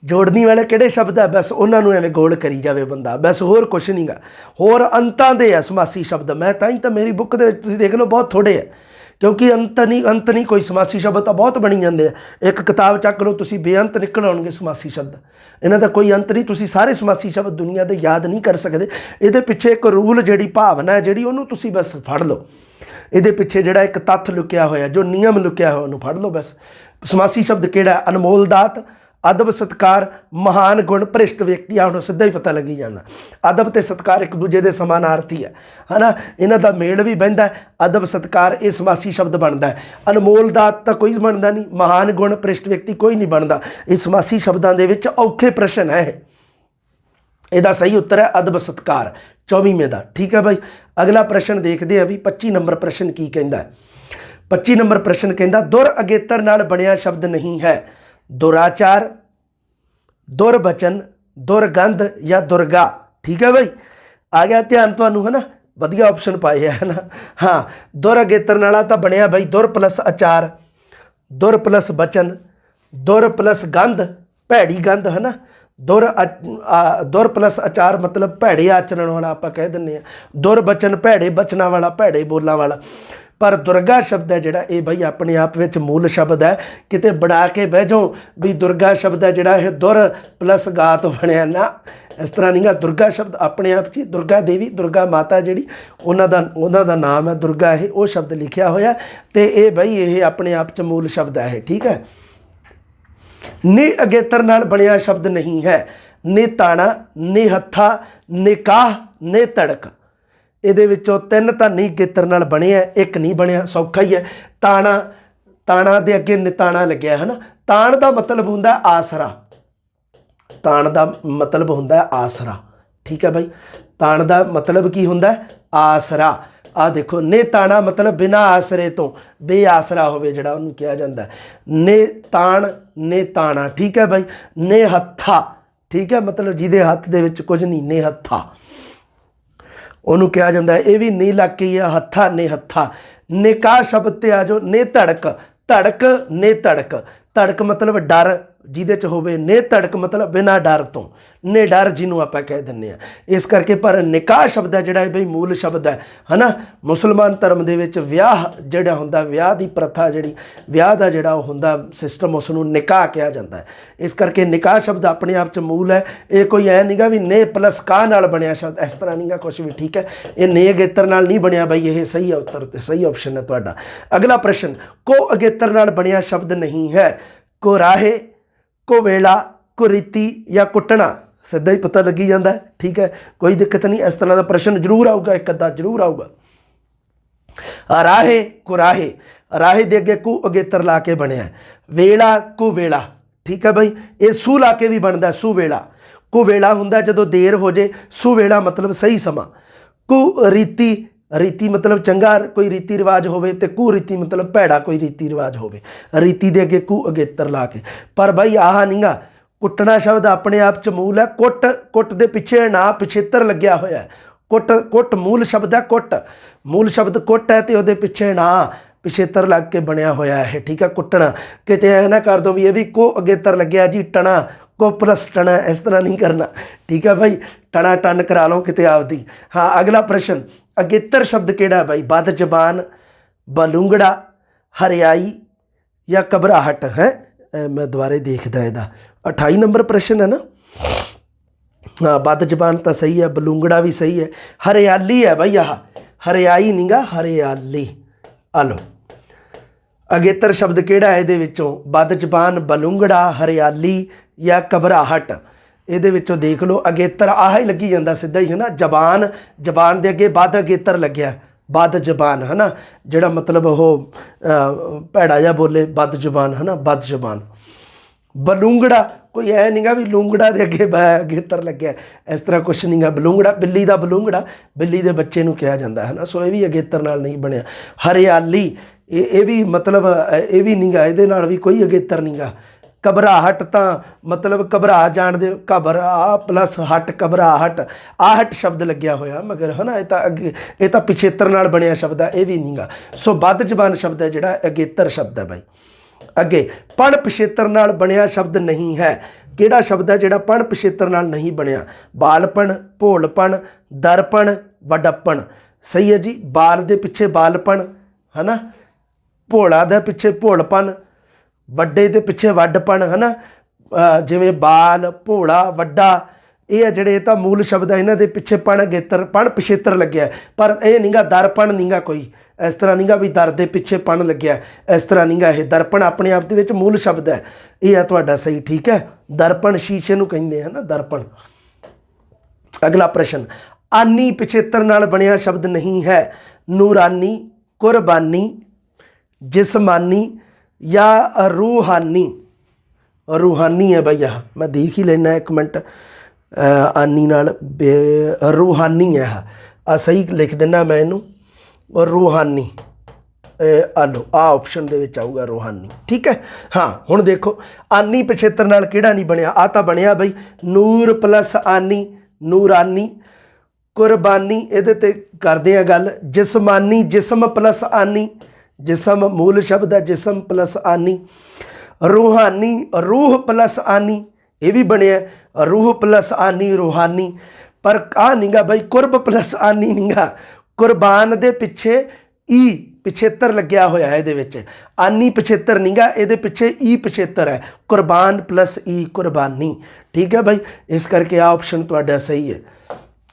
जोड़नी वाले किहड़े शब्द है, बस उन्होंने एवं गोल करी जाए बंदा, बस होर कुछ नहीं गा। होर अंतां दे आ समासी शब्द, मैं तां तो मेरी बुक दे तुसीं देख लो बहुत थोड़े है, क्योंकि अंत नहीं कोई समासी शब्द तो बहुत बनी जाते हैं। एक किताब चक लो तुसीं, बेअंत निकल आउणगे समासी शब्द, इन्हां दा कोई अंत नहीं। तुसीं सारे समासी शब्द दुनिया के याद नहीं कर सकते। इहदे पिछे एक रूल जिहड़ी भावना है जिहड़ी उहनूं तुसीं बस फड़ लो, इहदे पिछे जिहड़ा एक तत्थ लुकिया होया, जो नियम लुकिया होया उहनूं फड़ लो बस। समासी शब्द किहड़ा? अनमोल दात, अदब सत्कार, महान गुण, भ्रिष्ट व्यक्ति, आ सीधा ही पता लगी जाना। अदब ते सत्कार एक दूजे के समानार्थी है ना, इन्हां दा मेल भी बहिंदा है। अदब सत्कार ये समासी शब्द बनता है। अनमोल दात तो कोई बनता नहीं, महान गुण, भ्रिष्ट व्यक्ति कोई नहीं बनता। ये समासी शब्दों के विच औखे प्रश्न है। इसदा सही उत्तर है अदब सत्कार, 24वें का। ठीक है भाई, अगला प्रश्न देखते हैं भी 25 नंबर प्रश्न की कहता है। 25 नंबर प्रश्न कहता दुर अगेतर नाल बनिया शब्द नहीं है। दुराचार, दुरबचन, दुरगंध या दुर्गा। ठीक है भाई, आ गया ध्यान तुहानू है ना, वधिया ऑप्शन पाए है ना। हाँ, दुर अगेतर नाला तो बनिया भाई दुर प्लस आचार, दुर प्लस बचन, दुर प्लस गंध, भैड़ी गंध है ना। दुर प्लस आचार मतलब भैड़े आचरण वाला आप कह दें, दुरबचन भैड़े बचना वाला, भैड़े बोलने वाला। पर दुर्गा शब्द है जिहड़ा ये बई अपने आप में मूल शब्द है, किते बना के बह जाओ भी दुर्गा शब्द है जिहड़ा ये दुर प्लस गा तो बनया ना, इस तरह नहीं गा। दुर्गा शब्द अपने आप च दुर्गा देवी, दुर्गा माता जिहड़ी उन्हां दा नाम है दुर्गा, है वो शब्द लिखिया होया, तो ये बई ये अपने आप च मूल शब्द है। ठीक है, ਨੇ ਅਗੇਤਰ ਨਾਲ ਬਣਿਆ ਸ਼ਬਦ ਨਹੀਂ ਹੈ। ਨੇ ਤਾਣਾ, ਨੇ ਹੱਥਾ, ਨਿਕਾਹ, ਨੇ ਤੜਕ। ਇਹਦੇ ਵਿੱਚੋਂ 3 ਤਾਂ ਨੀ ਅਗੇਤਰ ਨਾਲ ਬਣਿਆ, ਇੱਕ ਨਹੀਂ ਬਣਿਆ। ਸੌਖਾ ਹੀ ਹੈ। ਤਾਣਾ, ਤਾਣਾ ਦੇ ਅੱਗੇ ਨਿਤਾਣਾ ਲੱਗਿਆ ਹੈ ਨਾ। ਤਾਣ ਦਾ ਮਤਲਬ ਹੁੰਦਾ ਆਸਰਾ। ਤਾਣ ਦਾ ਮਤਲਬ ਹੁੰਦਾ ਆਸਰਾ। ਠੀਕ ਹੈ ਬਾਈ, ਤਾਣ ਦਾ ਮਤਲਬ ਕੀ ਹੁੰਦਾ? ਆਸਰਾ। ਆ ਦੇਖੋ, ਨੇ ਤਾਣਾ ਮਤਲਬ ਬਿਨਾਂ ਆਸਰੇ ਤੋਂ, ਬੇਆਸਰਾ ਹੋਵੇ ਜਿਹੜਾ, ਉਹਨੂੰ ਕਿਹਾ ਜਾਂਦਾ। ਨੇ ਤਾਣ, ਨੇ ਤਾਣਾ। ਠੀਕ ਹੈ ਬਾਈ। ਨੇ ਹੱਥਾ, ਠੀਕ ਹੈ, ਮਤਲਬ ਜਿਹਦੇ ਹੱਥ ਦੇ ਵਿੱਚ ਕੁਝ ਨਹੀਂ, ਨੇ ਹੱਥਾ ਉਹਨੂੰ ਕਿਹਾ ਜਾਂਦਾ। ਇਹ ਵੀ ਨੀ ਲੱਗ ਕੇ ਆ, ਹੱਥਾ, ਨੇ ਹੱਥਾ। ਨਿਕਾਹ ਸ਼ਬਦ ਤੇ ਆ ਜਾਓ। ਨੇ ਧੜਕ, ਧੜਕ, ਨੇ ਧੜਕ। ਧੜਕ ਮਤਲਬ ਡਰ ਜਿਹਦੇ 'ਚ ਹੋਵੇ। ਨੇ ਧੜਕ ਮਤਲਬ ਬਿਨਾਂ ਡਰ ਤੋਂ, ਨੇ ਡਰ ਜਿਹਨੂੰ ਆਪਾਂ ਕਹਿ ਦਿੰਦੇ ਹਾਂ। ਇਸ ਕਰਕੇ ਪਰ ਨਿਕਾਹ ਸ਼ਬਦ ਹੈ ਜਿਹੜਾ ਇਹ ਬਈ ਮੂਲ ਸ਼ਬਦ ਹੈ ਨਾ। ਮੁਸਲਮਾਨ ਧਰਮ ਦੇ ਵਿੱਚ ਵਿਆਹ ਜਿਹੜਾ ਹੁੰਦਾ, ਵਿਆਹ ਦੀ ਪ੍ਰਥਾ ਜਿਹੜੀ, ਵਿਆਹ ਦਾ ਜਿਹੜਾ ਉਹ ਹੁੰਦਾ ਸਿਸਟਮ, ਉਸ ਨੂੰ ਨਿਕਾਹ ਕਿਹਾ ਜਾਂਦਾ ਹੈ। ਇਸ ਕਰਕੇ ਨਿਕਾਹ ਸ਼ਬਦ ਆਪਣੇ ਆਪ 'ਚ ਮੂਲ ਹੈ। ਇਹ ਕੋਈ ਐ ਨਹੀਂਗਾ ਵੀ ਨੇ ਪਲਸ ਕਾਹ ਨਾਲ ਬਣਿਆ ਸ਼ਬਦ, ਇਸ ਤਰ੍ਹਾਂ ਨਹੀਂਗਾ ਕੁਛ ਵੀ। ਠੀਕ ਹੈ, ਇਹ ਨੇ ਅਗੇਤਰ ਨਾਲ ਨਹੀਂ ਬਣਿਆ ਬਾਈ। ਇਹ ਸਹੀ ਹੈ ਉੱਤਰ, ਤੇ ਸਹੀ ਆਪਸ਼ਨ ਹੈ ਤੁਹਾਡਾ। ਅਗਲਾ ਪ੍ਰਸ਼ਨ, ਕੋ ਅਗੇਤਰ ਨਾਲ ਬਣਿਆ ਸ਼ਬਦ ਨਹੀਂ ਹੈ। ਕੋ ਰਾਹੇ, ਕੋ ਵੇਲਾ, ਕੋ ਰੀਤੀ ਜਾਂ ਕੁੱਟਣਾ। ਸਿੱਧਾ ਹੀ ਪਤਾ ਲੱਗੀ ਜਾਂਦਾ। ਠੀਕ ਹੈ, ਕੋਈ ਦਿੱਕਤ ਨਹੀਂ। ਇਸ ਤਰ੍ਹਾਂ ਦਾ ਪ੍ਰਸ਼ਨ ਜ਼ਰੂਰ ਆਊਗਾ, ਇੱਕ ਅੱਧਾ ਜ਼ਰੂਰ ਆਊਗਾ। ਰਾਹੇ, ਕੁਰਾਹੇ। ਰਾਹੇ ਦੇ ਅੱਗੇ ਕੋ ਅਗੇਤਰ ਲਾ ਕੇ ਬਣਿਆ। ਵੇਲਾ, ਕੋ ਵੇਲਾ। ਠੀਕ ਹੈ ਬਾਈ, ਇਹ ਸੂ ਲਾ ਕੇ ਵੀ ਬਣਦਾ, ਸੂ ਵੇਲਾ। ਕੋ ਵੇਲਾ ਹੁੰਦਾ ਜਦੋਂ ਦੇਰ ਹੋ ਜੇ, ਸੂ ਵੇਲਾ ਮਤਲਬ ਸਹੀ ਸਮਾਂ। ਕੋ ਰੀਤੀ, ਰੀਤੀ ਮਤਲਬ ਚੰਗਾ ਕੋਈ ਰੀਤੀ ਰਿਵਾਜ ਹੋਵੇ, ਤੇ ਕੁ ਰੀਤੀ ਮਤਲਬ ਭੈੜਾ ਕੋਈ ਰੀਤੀ ਰਿਵਾਜ ਹੋਵੇ। ਰੀਤੀ ਦੇ ਅੱਗੇ ਕੁ ਅਗੇਤਰ ਲਾ ਕੇ। ਪਰ ਬਾਈ ਆਹ ਨਹੀਂਗਾ, ਕੁੱਟਣਾ ਸ਼ਬਦ ਆਪਣੇ ਆਪ 'ਚ ਮੂਲ ਹੈ। ਕੁੱਟ, ਕੁੱਟ ਦੇ ਪਿੱਛੇ ਨਾ ਪਿਛੇਤਰ ਲੱਗਿਆ ਹੋਇਆ ਹੈ। ਕੁੱਟ, ਕੁੱਟ ਮੂਲ ਸ਼ਬਦ ਹੈ। ਕੁੱਟ ਮੂਲ ਸ਼ਬਦ ਕੁੱਟ ਹੈ, ਤੇ ਉਹਦੇ ਪਿੱਛੇ ਨਾ ਪਿਛੇਤਰ ਲੱਗ ਕੇ ਬਣਿਆ ਹੋਇਆ ਹੈ। ਠੀਕ ਹੈ, ਕੁੱਟਣਾ। ਕਿਤੇ ਐ ਨਾ ਕਰ ਦੋ ਵੀ ਇਹ ਵੀ ਕੋ ਅਗੇਤਰ ਲੱਗਿਆ ਜੀ, ਟਣਾ, ਕੋ ਪਲਸ ਟਣਾ, ਇਸ ਤਰ੍ਹਾਂ ਨਹੀਂ ਕਰਨਾ। ਠੀਕ ਹੈ ਭਾਈ, ਟਣਾ ਟਨ ਕਰਾ ਲਓ ਕਿਤੇ ਆਪਦੀ। ਹਾਂ, ਅਗਲਾ ਪ੍ਰਸ਼ਨ, ਅਗੇਤਰ ਸ਼ਬਦ ਕਿਹੜਾ ਬਾਈ? ਬਦ ਜ਼ਬਾਨ, ਬਲੂੰਗੜਾ, ਹਰਿਆਈ ਜਾਂ ਘਬਰਾਹਟ ਹੈ। ਮੈਂ ਦੁਬਾਰੇ ਦੇਖਦਾ ਇਹਦਾ 28 ਨੰਬਰ ਪ੍ਰਸ਼ਨ ਹੈ ਨਾ। ਹਾਂ, ਬਦ ਜ਼ਬਾਨ ਤਾਂ ਸਹੀ ਹੈ, ਬਲੂੰਗੜਾ ਵੀ ਸਹੀ ਹੈ। ਹਰਿਆਲੀ ਹੈ ਬਾਈ, ਆਹ ਹਰਿਆਈ ਨਹੀਂਗਾ, ਹਰਿਆਲੀ। ਆ ਲਓ, ਅਗੇਤਰ ਸ਼ਬਦ ਕਿਹੜਾ ਹੈ ਇਹਦੇ ਵਿੱਚੋਂ? ਬਦ ਜ਼ਬਾਨ, ਬਲੂੰਗੜਾ, ਹਰਿਆਲੀ ਜਾਂ ਘਬਰਾਹਟ। ਇਹਦੇ ਵਿੱਚੋਂ ਦੇਖ ਲਓ, ਅਗੇਤਰ ਆਹ ਹੀ ਲੱਗੀ ਜਾਂਦਾ ਸਿੱਧਾ ਹੀ ਹੈ ਨਾ। ਜ਼ਬਾਨ, ਜ਼ਬਾਨ ਦੇ ਅੱਗੇ ਬਦ ਅਗੇਤਰ ਲੱਗਿਆ, ਬਦ ਜ਼ਬਾਨ ਹੈ ਨਾ। ਜਿਹੜਾ ਮਤਲਬ ਉਹ ਭੈੜਾ ਜਿਹਾ ਬੋਲੇ, ਬਦ ਜ਼ਬਾਨ ਹੈ ਨਾ, ਬਦ ਜ਼ਬਾਨ। ਬਲੂੰਗੜਾ, ਕੋਈ ਐ ਨਹੀਂਗਾ ਵੀ ਲੂੰਗੜਾ ਦੇ ਅੱਗੇ ਅਗੇਤਰ ਲੱਗਿਆ, ਇਸ ਤਰ੍ਹਾਂ ਕੁਛ ਨਹੀਂਗਾ। ਬਲੂੰਗੜਾ, ਬਿੱਲੀ ਦਾ ਬਲੂੰਗੜਾ, ਬਿੱਲੀ ਦੇ ਬੱਚੇ ਨੂੰ ਕਿਹਾ ਜਾਂਦਾ ਹੈ ਨਾ। ਸੋ ਇਹ ਵੀ ਅਗੇਤਰ ਨਾਲ ਨਹੀਂ ਬਣਿਆ। ਹਰਿਆਲੀ, ਇਹ ਵੀ ਮਤਲਬ ਇਹ ਵੀ ਨਹੀਂਗਾ, ਇਹਦੇ ਨਾਲ ਵੀ ਕੋਈ ਅਗੇਤਰ ਨਹੀਂਗਾ। ਘਬਰਾਹਟ ਤਾਂ ਮਤਲਬ ਘਬਰਾ ਜਾਣ ਦੇ, ਘਬਰਾ ਪਲਸ ਹਟ, ਘਬਰਾਹਟ। ਆਹਟ ਸ਼ਬਦ ਲੱਗਿਆ ਹੋਇਆ ਮਗਰ ਹੈ ਨਾ। ਇਹ ਤਾਂ ਪਿਛੇਤਰ ਨਾਲ ਬਣਿਆ ਸ਼ਬਦ ਹੈ, ਇਹ ਵੀ ਨਹੀਂਗਾ। ਸੋ ਬਦ ਜ਼ਬਾਨ ਸ਼ਬਦ ਹੈ ਜਿਹੜਾ ਅਗੇਤਰ ਸ਼ਬਦ ਹੈ ਬਾਈ। ਅੱਗੇ, ਪਣ ਪਿਛੇਤਰ ਨਾਲ ਬਣਿਆ ਸ਼ਬਦ ਨਹੀਂ ਹੈ। ਕਿਹੜਾ ਸ਼ਬਦ ਹੈ ਜਿਹੜਾ ਪਣ ਪਿਛੇਤਰ ਨਾਲ ਨਹੀਂ ਬਣਿਆ? ਬਾਲਪਣ, ਭੋਲਪਣ, ਦਰਪਣ, ਵਡੱਪਣ। ਸਹੀ ਹੈ ਜੀ। ਬਾਲ ਦੇ ਪਿੱਛੇ ਬਾਲਪਣ ਹੈ ਨਾ, ਭੋਲਾ ਦੇ ਪਿੱਛੇ ਭੋਲਪਣ, ਵੱਡੇ ਦੇ ਪਿੱਛੇ ਵੱਡਪਣ ਹੈ ਨਾ। ਜਿਵੇਂ ਬਾਲ, ਭੋਲਾ, ਵੱਡਾ, ਇਹ ਆ ਜਿਹੜੇ, ਇਹ ਤਾਂ ਮੂਲ ਸ਼ਬਦ ਹੈ। ਇਹਨਾਂ ਦੇ ਪਿੱਛੇ ਪਣ ਅਗੇਤਰ, ਪਣ ਪਿਛੇਤਰ ਲੱਗਿਆ। ਪਰ ਇਹ ਨਹੀਂਗਾ ਦਰਪਣ, ਨਹੀਂਗਾ ਕੋਈ ਇਸ ਤਰ੍ਹਾਂ ਨਹੀਂਗਾ ਵੀ ਦਰ ਦੇ ਪਿੱਛੇ ਪਣ ਲੱਗਿਆ, ਇਸ ਤਰ੍ਹਾਂ ਨਹੀਂਗਾ। ਇਹ ਦਰਪਣ ਆਪਣੇ ਆਪ ਦੇ ਵਿੱਚ ਮੂਲ ਸ਼ਬਦ ਹੈ। ਇਹ ਆ ਤੁਹਾਡਾ ਸਹੀ। ਠੀਕ ਹੈ, ਦਰਪਣ ਸ਼ੀਸ਼ੇ ਨੂੰ ਕਹਿੰਦੇ ਆ ਨਾ, ਦਰਪਣ। ਅਗਲਾ ਪ੍ਰਸ਼ਨ, ਆਨੀ ਪਿਛੇਤਰ ਨਾਲ ਬਣਿਆ ਸ਼ਬਦ ਨਹੀਂ ਹੈ। ਨੂਰਾਨੀ, ਕੁਰਬਾਨੀ, ਜਿਸਮਾਨੀ ਜਾਂ ਰੂਹਾਨੀ। ਰੂਹਾਨੀ ਹੈ ਬਈ, ਆਹ ਮੈਂ ਦੇਖ ਹੀ ਲੈਣਾ ਇੱਕ ਮਿੰਟ। ਆਨੀ ਨਾਲ ਰੂਹਾਨੀ ਹੈ, ਆ ਸਹੀ ਲਿਖ ਦਿੰਦਾ ਮੈਂ ਇਹਨੂੰ, ਰੂਹਾਨੀ। ਆ ਲਓ, ਆਹ ਆਪਸ਼ਨ ਦੇ ਵਿੱਚ ਆਊਗਾ ਰੂਹਾਨੀ। ਠੀਕ ਹੈ। ਹਾਂ, ਹੁਣ ਦੇਖੋ, ਆਨੀ ਪਿਛੇਤਰ ਨਾਲ ਕਿਹੜਾ ਨਹੀਂ ਬਣਿਆ? ਆ ਤਾਂ ਬਣਿਆ ਬਈ ਨੂਰ ਪਲਸ ਆਨੀ, ਨੂਰਾਨੀ। ਕੁਰਬਾਨੀ, ਇਹਦੇ ਤੇ ਕਰਦੇ ਆ ਗੱਲ। ਜਿਸਮਾਨੀ, ਜਿਸਮ ਪਲਸ ਆਨੀ, ਜਿਸਮ ਮੂਲ ਸ਼ਬਦ ਹੈ, ਜਿਸਮ ਪਲਸ ਆਨੀ। ਰੂਹਾਨੀ, ਰੂਹ ਪਲਸ ਆਨੀ, ਇਹ ਵੀ ਬਣਿਆ ਰੂਹ ਪਲਸ ਆਨੀ, ਰੂਹਾਨੀ। ਪਰ ਆਹ ਨਹੀਂਗਾ ਬਾਈ, ਕੁਰਬ ਪਲਸ ਆਨੀ ਨਹੀਂਗਾ। ਕੁਰਬਾਨ ਦੇ ਪਿੱਛੇ ਈ ਪਿਛੇਤਰ ਲੱਗਿਆ ਹੋਇਆ ਹੈ ਇਹਦੇ ਵਿੱਚ। ਆਨੀ ਪਿਛੇਤਰ ਨਹੀਂਗਾ, ਇਹਦੇ ਪਿੱਛੇ ਈ ਪਿਛੇਤਰ ਹੈ। ਕੁਰਬਾਨ ਪਲਸ ਈ, ਕੁਰਬਾਨੀ। ਠੀਕ ਹੈ ਬਾਈ, ਇਸ ਕਰਕੇ ਆ ਆਪਸ਼ਨ ਤੁਹਾਡਾ ਸਹੀ ਹੈ।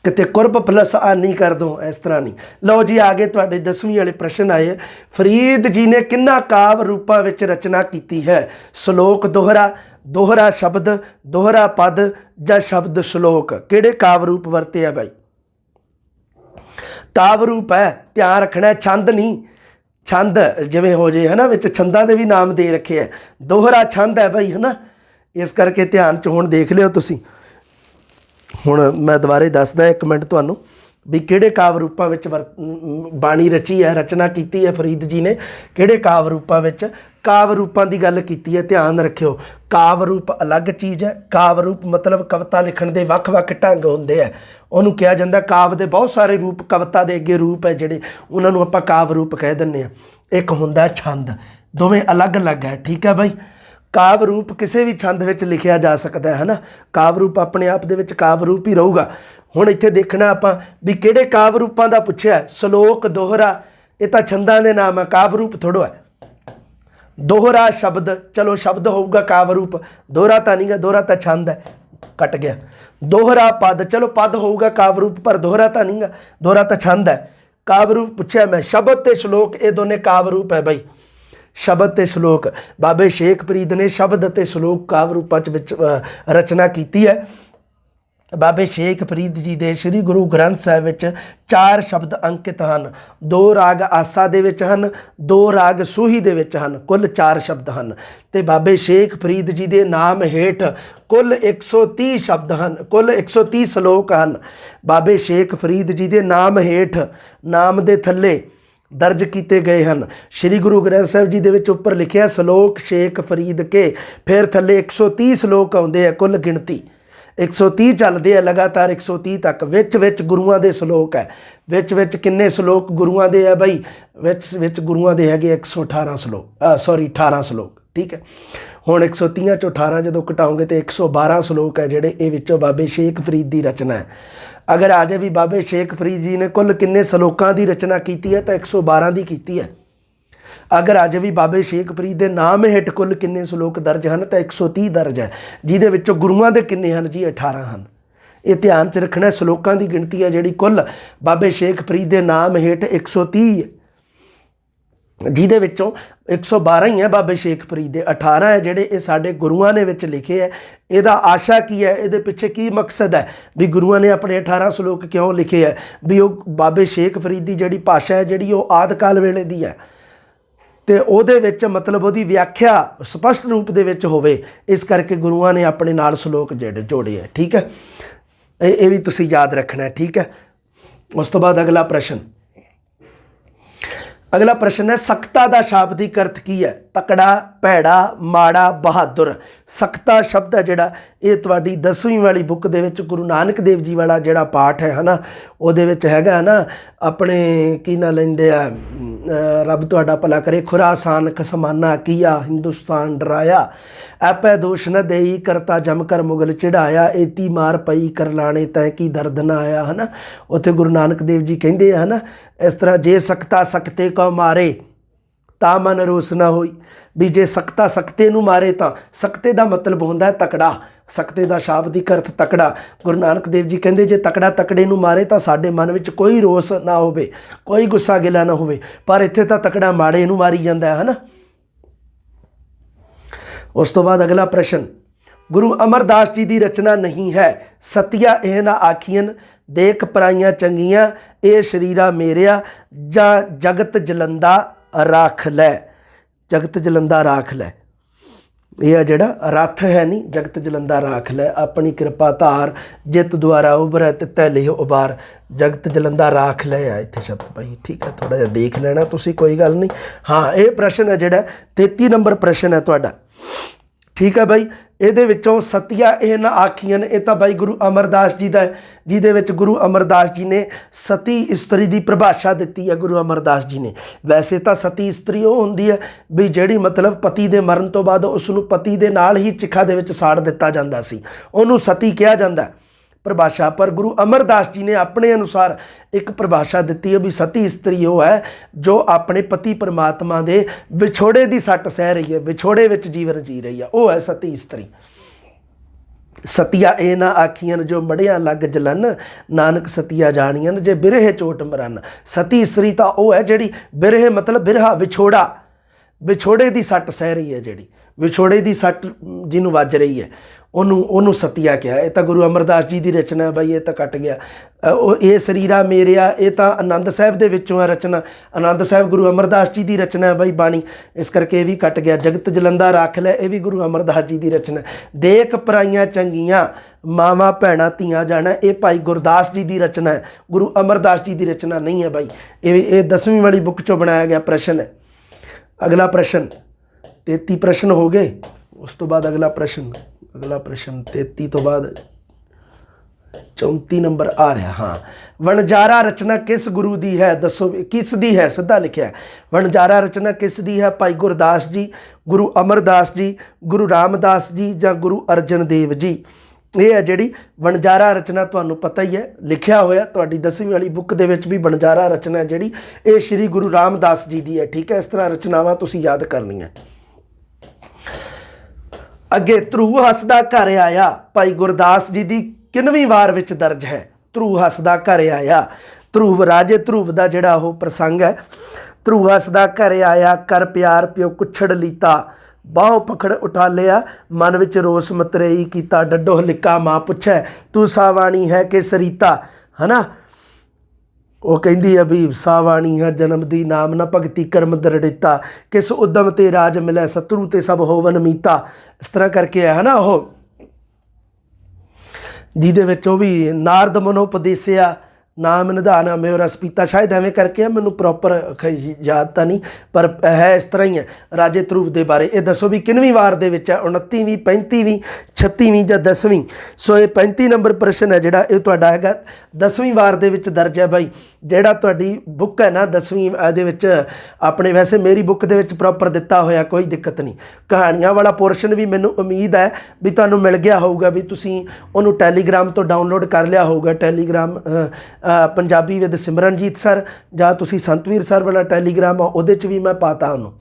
किते कुरब प्लस आनी कर दो, इस तरह नहीं। लो जी आगे तुहाडे 10वीं वाले प्रश्न आए। फरीद जी ने किन्ना काव रूपां विच रचना की है? श्लोक दोहरा, दोहरा शब्द, दोहरा पद या शब्द श्लोक? किहड़े काव रूप वरते है भाई? काव रूप है, ध्यान रखना है, छंद नहीं। छंद जिवें हो जे है ना, विच छंदां दे भी नाम दे रखे है। दोहरा छंद है भाई, है ना, इस करके ध्यान च हुण देख लिओ तुसीं। हुण मैं दुबारे दसदा एक मिनट तुहानूं भी किहड़े काव रूपां विच बाणी रची है, रचना की है फरीद जी ने, किहड़े काव रूपां विच। काव रूपां की गल की है, ध्यान रखियो। काव रूप अलग चीज़ है। काव रूप मतलब कविता लिखण दे वख-वख ढंग हुंदे है, उहनूं कहा जांदा। काव दे बहुत सारे रूप, कविता दे अगे रूप है जिहड़े, उहनां नूं आपां काव रूप कह दिंदे आ। एक हुंदा छंद, दोवें अलग अलग है, ठीक है भाई। काव रूप किसी भी छंद विच लिखिया जा सकता है ना, काव रूप अपने आप दे विच काव रूप ही रहूगा। हुण इत्थे देखना आपां भी किहड़े काव रूपां दा पुछिआ। श्लोक दोहरा, ये तां छंदां दे नाम है, काव रूप थोड़ो है। दोहरा शब्द, चलो शब्द होऊगा काव रूप, दोहरा तां नहीं गा, दोहरा तां छंद है, कट गया। दोहरा पद, चलो पद होऊगा काव रूप, पर दोहरा तां नहीं गा, दोहरा तां छंद है। काव रूप पुछिआ मैं। शब्द ते श्लोक ये दोने काव रूप है भाई। शब्द ते श्लोक, बाबे शेख फरीद ने शब्द ते श्लोक काव रूपां विच रचना की है। बाबे शेख फरीद जी दे श्री गुरु ग्रंथ साहिब विच 4 शब्द अंकित हैं। 2 राग आसा दे विच हन, 2 राग सूही दे विच हन, कुल 4 शब्द हैं। ते बाबे शेख फरीद जी दे नाम हेठ कुल 130 शब्द हैं, कुल 130 श्लोक हैं। बाबे शेख फरीद जी दे नाम हेठ, नाम दे थल्ले दर्ज किए गए हैं। श्री गुरु ग्रंथ साहिब जी दे विच उपर लिखिया श्लोक शेख फरीद के, फिर थल्ले 130 श्लोक आउंदे है, कुल गिणती 130 चलते हैं लगातार 130 तक। विच विच गुरुआं दे श्लोक है, विच विच किन्ने श्लोक गुरुआं दे है भाई? विच विच गुरुआं दे हैगे 118 श्लोक, सॉरी 18 श्लोक, ठीक है। हुण 130 चों 18 जो घटाओगे तो 112 श्लोक है जिहड़े ये विचों बाबे शेख फरीद की रचना है। अगर आ जाए भी बाबे शेख फरीद जी ने कुल किन्ने श्लोकां की रचना की है, तो 112 की की है। अगर अज भी बाबे शेख फरीद के नाम हेठ कुल किन्ने श्लोक दर्ज हैं, तो 130 दर्ज है, जिहदे विचों गुरुआं दे किन्ने हैं जी? 18 हैं। ये ध्यान च रखना, श्लोकां की गिणती है जिहड़ी कुल बाबे शेख फरीद के नाम हेठ 130 है, जिहदे विचों 112 ही है बाबे शेख फरीद दे, 18 है जिहड़े ये साडे गुरुआं ने विच लिखे है। इहदा आशा की है, इहदे पिछे की मकसद है भी गुरुआं ने अपने 18 श्लोक क्यों लिखे है? भी वो बाबे शेख फरीद की जिहड़ी भाषा है जिहड़ी वो आदि काल वेले दी है, तो ਉਹਦੇ ਵਿੱਚ मतलब ਉਹਦੀ व्याख्या स्पष्ट रूप ਦੇ ਵਿੱਚ ਹੋਵੇ, इस करके गुरुआं ने अपने नाल श्लोक जोड़े है, ठीक है। ये भी तुसीं याद रखना है, ठीक है। उस तो बाद अगला प्रश्न, अगला प्रश्न है सख्ता का शाब्दिक अर्थ की है? तकड़ा, भैड़ा, माड़ा, बहादुर। सख्ता शब्द है जिहड़ा ये तुहाडी 10वीं वाली बुक दे विच गुरु नानक देव जी वाला जिहड़ा पाठ है ना, उहदे विच हैगा ना अपने की ना लैंदे आ, रब तुहाडा भला करे, खुरासान खसमाना किया हिंदुस्तान डराया, आपै दोष न देई करता जमकर मुगल चिढ़ाया, एती मार पई कर लाने तै की दर्द ना आया, है ना। उत्थे गुरु नानक देव जी कहिंदे है ना इस तरह, जे सकता सकते को मारे ता मन रोस ना होई। भी जे सकता सकते नूं मारे तो सकते का मतलब होंदा है तकड़ा, सकते का शाब्दिक अर्थ तकड़ा। गुरु नानक देव जी कहते जे तकड़ा तकड़े नूं मारे तो साडे मन में कोई रोस ना होवे, कोई गुस्सा गिला ना होवे, पर इत्थे तो तकड़ा माड़े नूं मारी जांदा है ना। उस तो बाद अगला प्रश्न, गुरु अमरदास जी की रचना नहीं है? सतिया एह ना आखियन देख पराइयां चंगियां, ए शरीरा मेरिया जा जगत जलंदा राख लै, जगत जलंदा राख लै। यह जिहड़ा रथ है नहीं, जगत जलंदा राख लै, अपनी कृपा धार जित द्वारा उभरै तितै लिह उबार, जगत जलंदा राख लै आ इत्थे शब्द भाई, ठीक है। थोड़ा जिहा देख लेना तुसीं, कोई गल नहीं। हाँ, ये प्रश्न है जिहड़ा 33 नंबर प्रश्न है तुहाडा, ठीक है भाई। ਇਹਦੇ ਵਿੱਚੋਂ सतिया ਇਹ ना आखियन, ये तो भाई गुरु अमरदास जी का है, जिहदे विच गुरु अमरदास जी ने सती इस्त्री की परिभाषा दी है। गुरु अमरदास जी ने, वैसे तो सती इस्त्री वो होंदी है भी जिहड़ी मतलब पति के मरण तो बाद उसनूं पति के नाल ही चिखा दे विच साड़ दिता जांदा सी, उहनूं सती कहा जांदा है परिभाषा। पर गुरु अमरदास जी ने अपने अनुसार एक परिभाषा दी है भी सती इस्त्री वो है जो अपने पति परमात्मा के विछोड़े की सट सह रही है, विछोड़े विच जीवन जी रही है, वो है सती इस्त्री। ਸਤੀਆ ਇਹ ਨਾ ਆਖੀਆਂ ਜੋ ਮੜਿਆਂ ਲੱਗ ਜਲਨ, ਨਾਨਕ ਸਤੀਆ ਜਾਣੀਆਂ ਜੇ ਬਿਰਹੇ ਚੋਟ ਮਰਨ। ਸਤੀ ਇਸਤਰੀ ਤਾਂ ਉਹ ਹੈ ਜਿਹੜੀ ਬਿਰਹੇ ਮਤਲਬ ਬਿਰਹਾ ਵਿਛੋੜਾ, ਵਿਛੋੜੇ ਦੀ ਸੱਟ ਸਹਿ ਰਹੀ ਹੈ, ਜਿਹੜੀ ਵਿਛੋੜੇ ਦੀ ਸੱਟ ਜਿਹਨੂੰ ਵੱਜ ਰਹੀ ਹੈ ਉਹਨੂੰ ਸਤੀਆ ਕਿਹਾ। ਇਹ ਤਾਂ ਗੁਰੂ ਅਮਰਦਾਸ ਜੀ ਦੀ ਰਚਨਾ ਹੈ ਬਾਈ, ਇਹ ਤਾਂ ਕੱਟ ਗਿਆ। ਉਹ ਇਹ ਸਰੀਰਾ ਮੇਰਿਆ ਇਹ ਤਾਂ ਆਨੰਦ ਸਾਹਿਬ ਦੇ ਵਿੱਚੋਂ ਹੈ ਰਚਨਾ, ਆਨੰਦ ਸਾਹਿਬ ਗੁਰੂ ਅਮਰਦਾਸ ਜੀ ਦੀ ਰਚਨਾ ਹੈ ਬਾਈ ਬਾਣੀ, ਇਸ ਕਰਕੇ ਇਹ ਵੀ ਕੱਟ ਗਿਆ। ਜਗਤ ਜਲੰਦਾ ਰੱਖ ਲੈ ਇਹ ਵੀ ਗੁਰੂ ਅਮਰਦਾਸ ਜੀ ਦੀ ਰਚਨਾ। ਦੇਖ ਪਰਾਈਆਂ ਚੰਗੀਆਂ ਮਾਵਾਂ ਭੈਣਾਂ ਧੀਆਂ ਜਾਣਾ ਇਹ ਭਾਈ ਗੁਰਦਾਸ ਜੀ ਦੀ ਰਚਨਾ ਹੈ, ਗੁਰੂ ਅਮਰਦਾਸ ਜੀ ਦੀ ਰਚਨਾ ਨਹੀਂ ਹੈ ਬਾਈ। ਇਹ 10ਵੀਂ ਵਾਲੀ ਬੁੱਕ 'ਚੋਂ ਬਣਾਇਆ ਗਿਆ ਪ੍ਰਸ਼ਨ ਹੈ। ਅਗਲਾ ਪ੍ਰਸ਼ਨ 33 ਪ੍ਰਸ਼ਨ ਹੋ ਗਏ, ਉਸ ਤੋਂ ਬਾਅਦ ਅਗਲਾ ਪ੍ਰਸ਼ਨ 33 ਤੋਂ ਬਾਅਦ 34 ਨੰਬਰ ਆ ਰਿਹਾ। ਹਾਂ, ਵਣਜਾਰਾ ਰਚਨਾ ਕਿਸ ਗੁਰੂ ਦੀ ਹੈ ਦੱਸੋ, ਕਿਸ ਦੀ ਹੈ? ਸਿੱਧਾ ਲਿਖਿਆ ਵਣਜਾਰਾ ਰਚਨਾ ਕਿਸ ਦੀ ਹੈ? ਭਾਈ ਗੁਰਦਾਸ ਜੀ, ਗੁਰੂ ਅਮਰਦਾਸ ਜੀ, ਗੁਰੂ ਰਾਮਦਾਸ ਜੀ ਜਾਂ ਗੁਰੂ ਅਰਜਨ ਦੇਵ ਜੀ। ਇਹ ਹੈ ਜਿਹੜੀ ਵਣਜਾਰਾ ਰਚਨਾ, ਤੁਹਾਨੂੰ ਪਤਾ ਹੀ ਹੈ ਲਿਖਿਆ ਹੋਇਆ ਤੁਹਾਡੀ 10ਵੀਂ ਵਾਲੀ ਬੁੱਕ ਦੇ ਵਿੱਚ ਵੀ ਵਣਜਾਰਾ ਰਚਨਾ ਜਿਹੜੀ ਇਹ ਸ਼੍ਰੀ ਗੁਰੂ ਰਾਮਦਾਸ ਜੀ ਦੀ ਹੈ। ਠੀਕ ਹੈ, ਇਸ ਤਰ੍ਹਾਂ ਰਚਨਾਵਾਂ ਤੁਸੀਂ ਯਾਦ ਕਰਨੀਆਂ। ਅੱਗੇ ਧਰੂ ਹੱਸਦਾ ਘਰ ਆਇਆ ਭਾਈ ਗੁਰਦਾਸ ਜੀ ਦੀ ਕਿੰਨਵੀਂ ਵਾਰ ਵਿੱਚ ਦਰਜ ਹੈ? ਧਰੂ ਹੱਸਦਾ ਘਰ ਆਇਆ, ਧਰੂਵ ਰਾਜੇ ਧਰੂਵ ਦਾ ਜਿਹੜਾ ਉਹ ਪ੍ਰਸੰਗ ਹੈ। ਧਰੂ ਹੱਸਦਾ ਘਰ ਆਇਆ ਕਰ ਪਿਆਰ ਪਿਓ ਕੁੱਛੜ ਲੀਤਾ, ਬਾਹੋਂ ਪਕੜ ਉਠਾ ਲਿਆ ਮਨ ਵਿੱਚ ਰੋਸ ਮਤਰੇਈ ਕੀਤਾ, ਡੱਡੋ ਹਲਿੱਕਾ ਮਾਂ ਪੁੱਛੈ ਤੂੰ ਸਾਵਾਣੀ ਹੈ ਕਿ ਸਰੀਤਾ। ਹੈ ਨਾ, ਉਹ ਕਹਿੰਦੀ ਹੈ ਵੀ ਸਾਵਾਣੀ ਹੈ ਜਨਮ ਦੀ ਨਾਮ ਨਾ ਭਗਤੀ ਕਰਮ ਦਰੜਿਤਾ, ਕਿਸ ਉਦਮ ਤੇ ਰਾਜ ਮਿਲੈ ਸਤਰੂ ਤੇ ਸਭ ਹੋਵਨ ਮੀਤਾ। ਇਸ ਤਰ੍ਹਾਂ ਕਰਕੇ ਹੈ ਨਾ ਉਹ, ਜਿਹਦੇ ਵਿੱਚ ਉਹ ਵੀ ਨਾਰਦ ਮਨੋਪਦੇਸਿਆ ਨਾਮ ਨਿਧਾਨ ਮੇਰਾ ਰਸ ਪੀਤਾ, ਸ਼ਾਇਦ ਐਵੇਂ ਕਰਕੇ ਮੈਨੂੰ ਪ੍ਰੋਪਰ ਯਾਦ ਤਾਂ ਨਹੀਂ ਪਰ ਹੈ ਇਸ ਤਰ੍ਹਾਂ ਹੀ ਹੈ ਰਾਜੇ ਧਰੂਵ ਦੇ ਬਾਰੇ। ਇਹ ਦੱਸੋ ਵੀ ਕਿੰਨਵੀਂ ਵਾਰ ਦੇ ਵਿੱਚ ਹੈ? 29ਵੀਂ 35ਵੀਂ 36ਵੀਂ ਜਾਂ 10ਵੀਂ? ਸੋ ਇਹ 35 ਨੰਬਰ ਪ੍ਰਸ਼ਨ ਹੈ ਜਿਹੜਾ ਇਹ ਤੁਹਾਡਾ ਹੈਗਾ 10ਵੀਂ ਵਾਰ ਦੇ ਵਿੱਚ ਦਰਜ ਹੈ ਬਾਈ। ਜਿਹੜਾ ਤੁਹਾਡੀ ਬੁੱਕ ਹੈ ਨਾ 10ਵੀਂ ਇਹਦੇ ਵਿੱਚ ਆਪਣੇ, ਵੈਸੇ ਮੇਰੀ ਬੁੱਕ ਦੇ ਵਿੱਚ ਪ੍ਰੋਪਰ ਦਿੱਤਾ ਹੋਇਆ, ਕੋਈ ਦਿੱਕਤ ਨਹੀਂ। ਕਹਾਣੀਆਂ ਵਾਲਾ ਪੋਰਸ਼ਨ ਵੀ ਮੈਨੂੰ ਉਮੀਦ ਹੈ ਵੀ ਤੁਹਾਨੂੰ ਮਿਲ ਗਿਆ ਹੋਊਗਾ, ਵੀ ਤੁਸੀਂ ਉਹਨੂੰ ਟੈਲੀਗ੍ਰਾਮ ਤੋਂ ਡਾਊਨਲੋਡ ਕਰ ਲਿਆ ਹੋਊਗਾ। Telegram Punjabi with Simranjeet sir ਜਾਂ ਤੁਸੀਂ ਸੰਤਵੀਰ ਸਰ ਵਾਲਾ ਟੈਲੀਗ੍ਰਾਮ ਆ ਉਹਦੇ 'ਚ ਵੀ ਮੈਂ ਪਾਤਾ ਉਹਨੂੰ।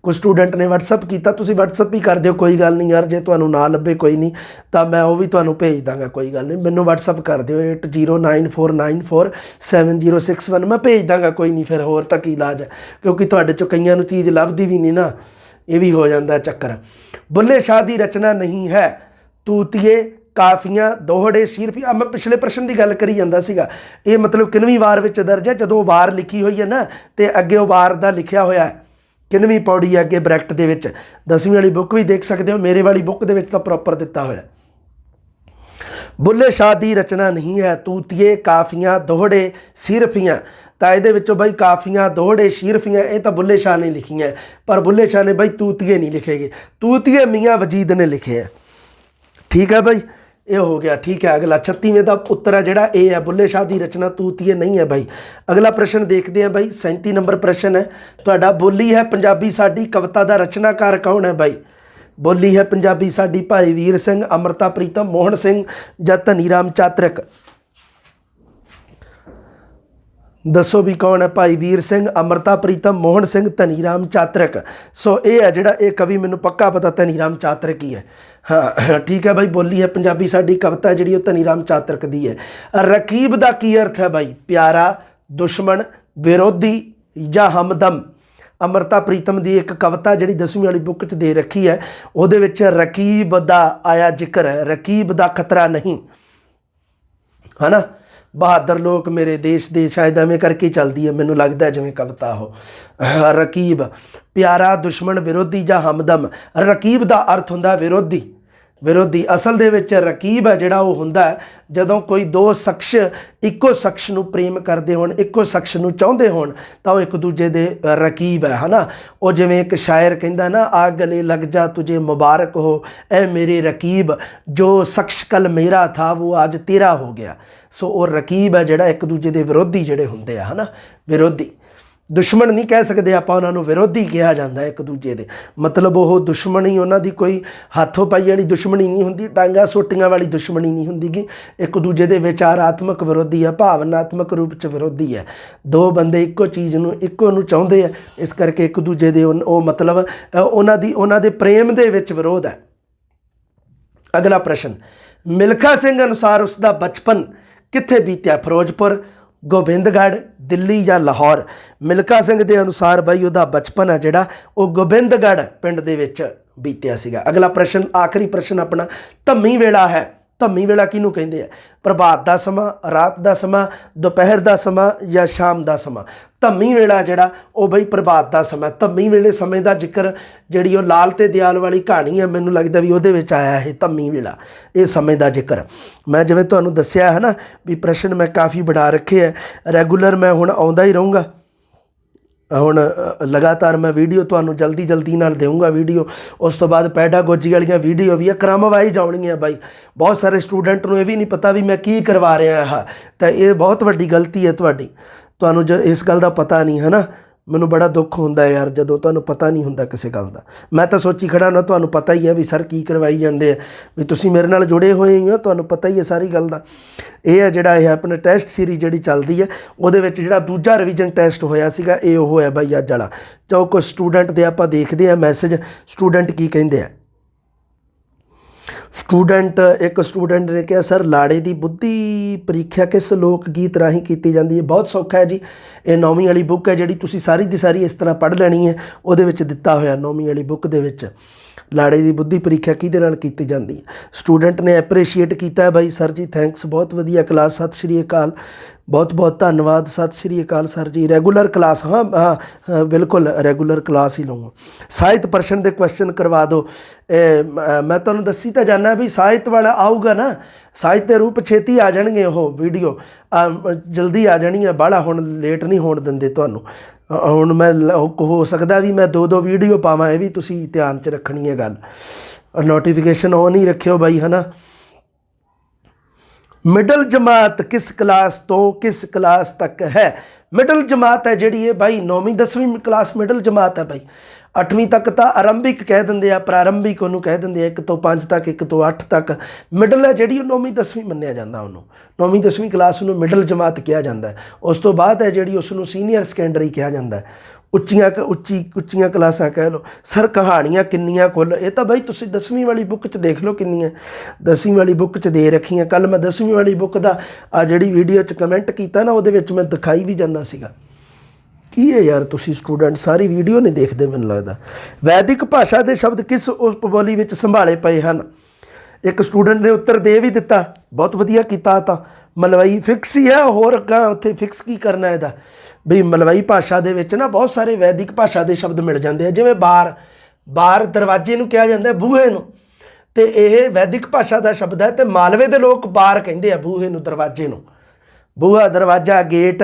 ਕੁਝ ਸਟੂਡੈਂਟ ਨੇ ਵਟਸਅਪ ਕੀਤਾ, ਤੁਸੀਂ ਵਟਸਅਪ ਵੀ ਕਰ ਦਿਓ, ਕੋਈ ਗੱਲ ਨਹੀਂ ਯਾਰ। ਜੇ ਤੁਹਾਨੂੰ ਨਾ ਲੱਭੇ ਕੋਈ ਨਹੀਂ ਤਾਂ ਮੈਂ ਉਹ ਵੀ ਤੁਹਾਨੂੰ ਭੇਜ ਦਾਂਗਾ, ਕੋਈ ਗੱਲ ਨਹੀਂ। ਮੈਨੂੰ ਵਟਸਅਪ ਕਰ ਦਿਓ 8094947061 ਮੈਂ ਭੇਜ ਦਾਂਗਾ, ਕੋਈ ਨਹੀਂ। ਫਿਰ ਹੋਰ ਤਾਂ ਕੀ ਇਲਾਜ ਹੈ, ਕਿਉਂਕਿ ਤੁਹਾਡੇ 'ਚੋਂ ਕਈਆਂ ਨੂੰ ਚੀਜ਼ ਲੱਭਦੀ ਵੀ ਨਹੀਂ ਨਾ, ਇਹ ਵੀ ਹੋ ਜਾਂਦਾ ਚੱਕਰ। ਬੁੱਲੇ ਸ਼ਾਹ ਦੀ ਰਚਨਾ ਨਹੀਂ ਹੈ ਤੂਤੀਏ ਕਾਫੀਆਂ ਦੋਹੜੇ ਸੀਰਫੀਆਂ। ਮੈਂ ਪਿਛਲੇ ਪ੍ਰਸ਼ਨ ਦੀ ਗੱਲ ਕਰੀ ਜਾਂਦਾ ਸੀਗਾ। ਇਹ ਮਤਲਬ ਕਿੰਨਵੀਂ ਵਾਰ ਵਿੱਚ ਦਰਜ ਹੈ? ਜਦੋਂ ਵਾਰ ਲਿਖੀ ਹੋਈ ਹੈ ਨਾ ਤੇ ਅੱਗੇ ਉਹ ਵਾਰ ਦਾ ਲਿਖਿਆ ਹੋਇਆ ਹੈ, ਕਿੰਨਵੀਂ ਪੌੜੀ ਹੈ ਅੱਗੇ ਬ੍ਰੈਕਟ ਦੇ ਵਿੱਚ। 10ਵੀਂ ਵਾਲੀ ਬੁੱਕ ਵੀ ਦੇਖ ਸਕਦੇ ਹੋ, ਮੇਰੇ ਵਾਲੀ ਬੁੱਕ ਦੇ ਵਿੱਚ ਤਾਂ ਪ੍ਰੋਪਰ ਦਿੱਤਾ ਹੋਇਆ। ਬੁੱਲੇ ਸ਼ਾਹ ਦੀ ਰਚਨਾ ਨਹੀਂ ਹੈ ਤੂਤੀਏ ਕਾਫੀਆਂ ਦੋਹੜੇ ਸੀਰਫੀਆਂ। ਤਾਂ ਇਹਦੇ ਵਿੱਚੋਂ ਬਾਈ ਕਾਫੀਆਂ ਦੋਹੜੇ ਸੀਰਫੀਆਂ ਇਹ ਤਾਂ ਬੁੱਲੇ ਸ਼ਾਹ ਨੇ ਲਿਖੀਆਂ, ਪਰ ਬੁੱਲੇ ਸ਼ਾਹ ਨੇ ਬਾਈ ਤੂਤੀਏ ਨਹੀਂ ਲਿਖੇਗੇ, ਤੂਤੀਏ ਮੀਆਂ ਵਜੀਦ ਨੇ ਲਿਖੇ ਹੈ। ਠੀਕ ਹੈ ਬਾਈ, ਇਹ ਹੋ ਗਿਆ। ਠੀਕ ਹੈ, ਅਗਲਾ 36ਵੇਂ ਦਾ ਉੱਤਰ ਹੈ ਜਿਹੜਾ ਇਹ ਹੈ, ਬੁੱਲੇ ਸ਼ਾਹ ਦੀ ਰਚਨਾ ਤੂਤੀਏ ਨਹੀਂ ਹੈ ਬਾਈ। ਅਗਲਾ ਪ੍ਰਸ਼ਨ ਦੇਖਦੇ ਹਾਂ ਬਾਈ, 37 ਨੰਬਰ ਪ੍ਰਸ਼ਨ ਹੈ ਤੁਹਾਡਾ। ਬੋਲੀ ਹੈ ਪੰਜਾਬੀ ਸਾਡੀ ਕਵਿਤਾ ਦਾ ਰਚਨਾਕਾਰ ਕੌਣ ਹੈ ਬਾਈ? ਬੋਲੀ ਹੈ ਪੰਜਾਬੀ ਸਾਡੀ ਭਾਈ ਵੀਰ ਸਿੰਘ, ਅੰਮ੍ਰਿਤਾ ਪ੍ਰੀਤਮ, ਮੋਹਨ ਸਿੰਘ ਜਾਂ ਧਨੀ ਰਾਮ ਚਾਤਰਿਕ। ਦੱਸੋ ਵੀ ਕੌਣ ਹੈ? ਭਾਈ ਵੀਰ ਸਿੰਘ, ਅੰਮ੍ਰਿਤਾ ਪ੍ਰੀਤਮ, ਮੋਹਨ ਸਿੰਘ, ਧਨੀ ਰਾਮ ਚਾਤਰਿਕ। ਸੋ ਇਹ ਹੈ ਜਿਹੜਾ ਇਹ ਕਵੀ, ਮੈਨੂੰ ਪੱਕਾ ਪਤਾ ਧਨੀ ਰਾਮ ਚਾਤਰਿਕ ਹੀ ਹੈ। ਹਾਂ ਠੀਕ ਹੈ ਬਾਈ, ਬੋਲੀ ਹੈ ਪੰਜਾਬੀ ਸਾਡੀ ਕਵਿਤਾ ਜਿਹੜੀ ਉਹ ਧਨੀ ਰਾਮ ਚਾਤਰਿਕ ਦੀ ਹੈ। ਰਕੀਬ ਦਾ ਕੀ ਅਰਥ ਹੈ ਬਾਈ? ਪਿਆਰਾ, ਦੁਸ਼ਮਣ, ਵਿਰੋਧੀ ਜਾਂ ਹਮਦਮ। ਅੰਮ੍ਰਿਤਾ ਪ੍ਰੀਤਮ ਦੀ ਇੱਕ ਕਵਿਤਾ ਜਿਹੜੀ 10ਵੀਂ ਵਾਲੀ ਬੁੱਕ 'ਚ ਦੇ ਰੱਖੀ ਹੈ, ਉਹਦੇ ਵਿੱਚ ਰਕੀਬ ਦਾ ਆਇਆ ਜ਼ਿਕਰ ਹੈ, ਰਕੀਬ ਦਾ ਖਤਰਾ ਨਹੀਂ, ਹੈ ਨਾ। ਬਹਾਦਰ ਲੋਕ ਮੇਰੇ ਦੇਸ਼ ਦੇ, ਸ਼ਾਇਦ ਐਵੇਂ ਕਰਕੇ ਚੱਲਦੀ ਹੈ, ਮੈਨੂੰ ਲੱਗਦਾ ਜਿਵੇਂ ਕਵਿਤਾ ਉਹ। ਰਕੀਬ ਪਿਆਰਾ, ਦੁਸ਼ਮਣ, ਵਿਰੋਧੀ ਜਾਂ ਹਮਦਮ। ਰਕੀਬ ਦਾ ਅਰਥ ਹੁੰਦਾ ਵਿਰੋਧੀ, ਵਿਰੋਧੀ। ਅਸਲ ਦੇ ਵਿੱਚ ਰਕੀਬ ਹੈ ਜਿਹੜਾ ਉਹ ਹੁੰਦਾ ਜਦੋਂ ਕੋਈ ਦੋ ਸ਼ਖਸ ਇੱਕੋ ਸ਼ਖਸ ਨੂੰ ਪ੍ਰੇਮ ਕਰਦੇ ਹੋਣ, ਇੱਕੋ ਸ਼ਖਸ ਨੂੰ ਚਾਹੁੰਦੇ ਹੋਣ ਤਾਂ ਉਹ ਇੱਕ ਦੂਜੇ ਦੇ ਰਕੀਬ ਹੈ ਨਾ। ਉਹ ਜਿਵੇਂ ਇੱਕ ਸ਼ਾਇਰ ਕਹਿੰਦਾ ਨਾ, ਆ ਗਲੇ ਲੱਗ ਜਾ ਤੁਝੇ ਮੁਬਾਰਕ ਹੋ ਐ ਮੇਰੇ ਰਕੀਬ, ਜੋ ਸ਼ਖਸ ਕੱਲ ਮੇਰਾ ਥਾ ਉਹ ਅੱਜ ਤੇਰਾ ਹੋ ਗਿਆ। ਸੋ ਉਹ ਰਕੀਬ ਹੈ ਜਿਹੜਾ ਇੱਕ ਦੂਜੇ ਦੇ ਵਿਰੋਧੀ ਜਿਹੜੇ ਹੁੰਦੇ ਆ, ਹੈ ਨਾ। ਵਿਰੋਧੀ, ਦੁਸ਼ਮਣ ਨਹੀਂ ਕਹਿ ਸਕਦੇ ਆਪਾਂ, ਉਹਨਾਂ ਨੂੰ ਵਿਰੋਧੀ ਕਿਹਾ ਜਾਂਦਾ ਇੱਕ ਦੂਜੇ ਦੇ। ਮਤਲਬ ਉਹ ਦੁਸ਼ਮਣੀ ਉਹਨਾਂ ਦੀ ਕੋਈ ਹੱਥੋਂ ਪਾਈ ਵਾਲੀ ਦੁਸ਼ਮਣੀ ਨਹੀਂ ਹੁੰਦੀ, ਟਾਂਗਾ ਸੋਟੀਆਂ ਵਾਲੀ ਦੁਸ਼ਮਣੀ ਨਹੀਂ ਹੁੰਦੀ ਗੀ। ਇੱਕ ਦੂਜੇ ਦੇ ਵਿਚਾਰਾਤਮਕ ਵਿਰੋਧੀ ਹੈ, ਭਾਵਨਾਤਮਕ ਰੂਪ 'ਚ ਵਿਰੋਧੀ ਹੈ। ਦੋ ਬੰਦੇ ਇੱਕੋ ਚੀਜ਼ ਨੂੰ, ਇੱਕੋ ਨੂੰ ਚਾਹੁੰਦੇ ਆ, ਇਸ ਕਰਕੇ ਇੱਕ ਦੂਜੇ ਦੇ ਉਹ ਮਤਲਬ ਉਹਨਾਂ ਦੇ ਪ੍ਰੇਮ ਦੇ ਵਿੱਚ ਵਿਰੋਧ ਹੈ। अगला प्रश्न, मिल्खा सिंह अनुसार उसका बचपन कित्थे बीत्या? फिरोजपुर, गोबिंदगढ़, दिल्ली या लाहौर? मिल्खा सिंह के अनुसार बई उहदा बचपन है जिहड़ा वो गोबिंदगढ़ पिंड दे विच बीत्या सीगा। अगला प्रश्न, आखिरी प्रश्न अपना, धम्मी वेला है, धम्मी वेला किहनूं कहिंदे आ? प्रभात का समा, रात का समा, दोपहर का समा या शाम का समा? धम्मी वेला जिहड़ा वो बई प्रभात का समा। धम्मी वेले समय का जिक्र जिहड़ी वो लाल ते दयाल वाली कहानी है, मैनूं लगदा भी उहदे विच आया है धम्मी वेला, ये समय का जिक्र। मैं जिवें तुहानूं दस्सिया है ना भी प्रश्न मैं काफ़ी बना रखे है, रैगूलर मैं हुण आउंदा ही रहूँगा। ਹੁਣ ਲਗਾਤਾਰ ਮੈਂ ਵੀਡੀਓ ਤੁਹਾਨੂੰ ਜਲਦੀ ਨਾਲ ਦੇਵਾਂਗਾ ਵੀਡੀਓ। ਉਸ ਤੋਂ ਬਾਅਦ ਪੈਡਾਗੋਜੀ ਵਾਲੀਆਂ ਵੀਡੀਓ ਵੀ ਆ, ਕ੍ਰਮ ਵਾਈਜ਼ ਆਉਣਗੀਆਂ ਬਾਈ। ਬਹੁਤ ਸਾਰੇ ਸਟੂਡੈਂਟ ਨੂੰ ਇਹ ਵੀ ਨਹੀਂ ਪਤਾ ਵੀ ਮੈਂ ਕੀ ਕਰਵਾ ਰਿਹਾ ਹਾਂ, ਤਾਂ ਇਹ ਬਹੁਤ ਵੱਡੀ ਗਲਤੀ ਹੈ ਤੁਹਾਡੀ। ਤੁਹਾਨੂੰ ਇਸ ਗੱਲ ਦਾ ਪਤਾ ਨਹੀਂ ਹੈ ਨਾ, ਮੈਨੂੰ ਬੜਾ ਦੁੱਖ ਹੁੰਦਾ ਯਾਰ ਜਦੋਂ ਤੁਹਾਨੂੰ ਪਤਾ ਨਹੀਂ ਹੁੰਦਾ ਕਿਸੇ ਗੱਲ ਦਾ। ਮੈਂ ਤਾਂ ਸੋਚੀ ਖੜਾ ਨਾ ਤੁਹਾਨੂੰ ਪਤਾ ਹੀ ਹੈ ਵੀ ਸਰ ਕੀ ਕਰਵਾਈ ਜਾਂਦੇ ਆ, ਵੀ ਤੁਸੀਂ ਮੇਰੇ ਨਾਲ ਜੁੜੇ ਹੋਏ ਹੋ, ਤੁਹਾਨੂੰ ਪਤਾ ਹੀ ਹੈ ਸਾਰੀ ਗੱਲ ਦਾ। ਇਹ ਹੈ ਜਿਹੜਾ ਇਹ ਆਪਣੇ ਟੈਸਟ ਸੀਰੀਜ਼ ਜਿਹੜੀ ਚੱਲਦੀ ਹੈ ਉਹਦੇ ਵਿੱਚ ਜਿਹੜਾ ਦੂਜਾ ਰਿਵੀਜ਼ਨ ਟੈਸਟ ਹੋਇਆ ਸੀਗਾ ਇਹ ਉਹ ਹੋਇਆ ਬਾਈ ਅੱਜ ਵਾਲਾ। ਚਲੋ ਕੁਝ ਸਟੂਡੈਂਟ ਦੇ ਆਪਾਂ ਦੇਖਦੇ ਹਾਂ ਮੈਸੇਜ, ਸਟੂਡੈਂਟ ਕੀ ਕਹਿੰਦੇ ਆ। स्टूडेंट, एक स्टूडेंट ने कहा सर लाड़े की बुद्धि परीक्षा किस लोक गीत राही की जाती है? बहुत सौखा है जी, ये 9वीं वाली बुक है जी, तुसी सारी दी सारी इस तरह पढ़ लैनी है। उहदे विच दिता होया 9वीं वाली बुक दे विच लाड़े की बुद्धि परीक्षा किहदे नाल कीती जाती है। स्टूडेंट ने एप्रीशिएट किया है भाई, सर जी थैंक्स, बहुत वधिया क्लास, सत श्री अकाल, बहुत बहुत धन्यवाद, सत श्री अकाल सर जी। रैगूलर क्लास, हाँ हाँ बिल्कुल रैगूलर क्लास ही लूँगा। साहित्य प्रश्न के क्वेश्चन करवा दो। मैं तुहानूं दसी तो जाना भी साहित्य वाला आऊगा ना, साहित्य रूप छेती आ जाएंगे वो वीडियो, जल्दी आ जानी है, बाहला हुण लेट नहीं होण दिंदे तुहानूं। हुण मैं हो सकदा भी मैं 2 वीडियो पावां, ये भी तुसीं ध्यान च रखनी है गल। नोटिफिकेशन ऑन ही रखियो बाई, है ना। मिडल जमात किस क्लास तो किस क्लास तक है? मिडल जमात है जी है भाई 9वीं 10वीं क्लास मिडल जमात है भाई। 8वीं तक तो आरंभिक कह देंगे, प्रारंभिक उन्होंने कह देंगे 1 ਤੋਂ 5 तक, 1 ਤੋਂ 8 तक। मिडल है जी 9वीं 10वीं मन्निया जाता, उन्होंने 9वीं 10वीं क्लास में मिडल जमात कहा जाता है। उस तो बाद है जी उसनों सीनियर सैकेंडरी कहा जाता है, उच्चियां क्लासां कह लो। सर कहानियां किन्नियां कुल? ये तो बई तुसीं 10वीं वाली बुक च देख लो किन्नियां, 10वीं वाली बुक च दे रखियां। कल मैं 10वीं वाली बुक का आ जिहड़ी वीडियो च कमेंट किया ना, उहदे विच मैं दिखाई भी जांदा सीगा। की है यार तुसीं स्टूडेंट सारी वीडियो नहीं देखते मैनूं लगदा। वैदिक भाषा के शब्द किस उपबोली विच संभाले पए हन? एक स्टूडेंट ने उत्तर दे भी दिता, बहुत वधिया कीता। तो मलवई फिक्स ही है, होर अगां उत्थे फिक्स की करना इहदा भी। मलवई भाषा दे विच ना बहुत सारे वैदिक भाषा के शब्द मिल जाते हैं, जिवें बार, बार दरवाजे नूं कहा जाता है, बूहे नूं, ते यह वैदिक भाषा का शब्द है। तो मालवे के लोग बार कहिंदे आ बूहे नूं, दरवाजे नूं, बूहा दरवाजा गेट,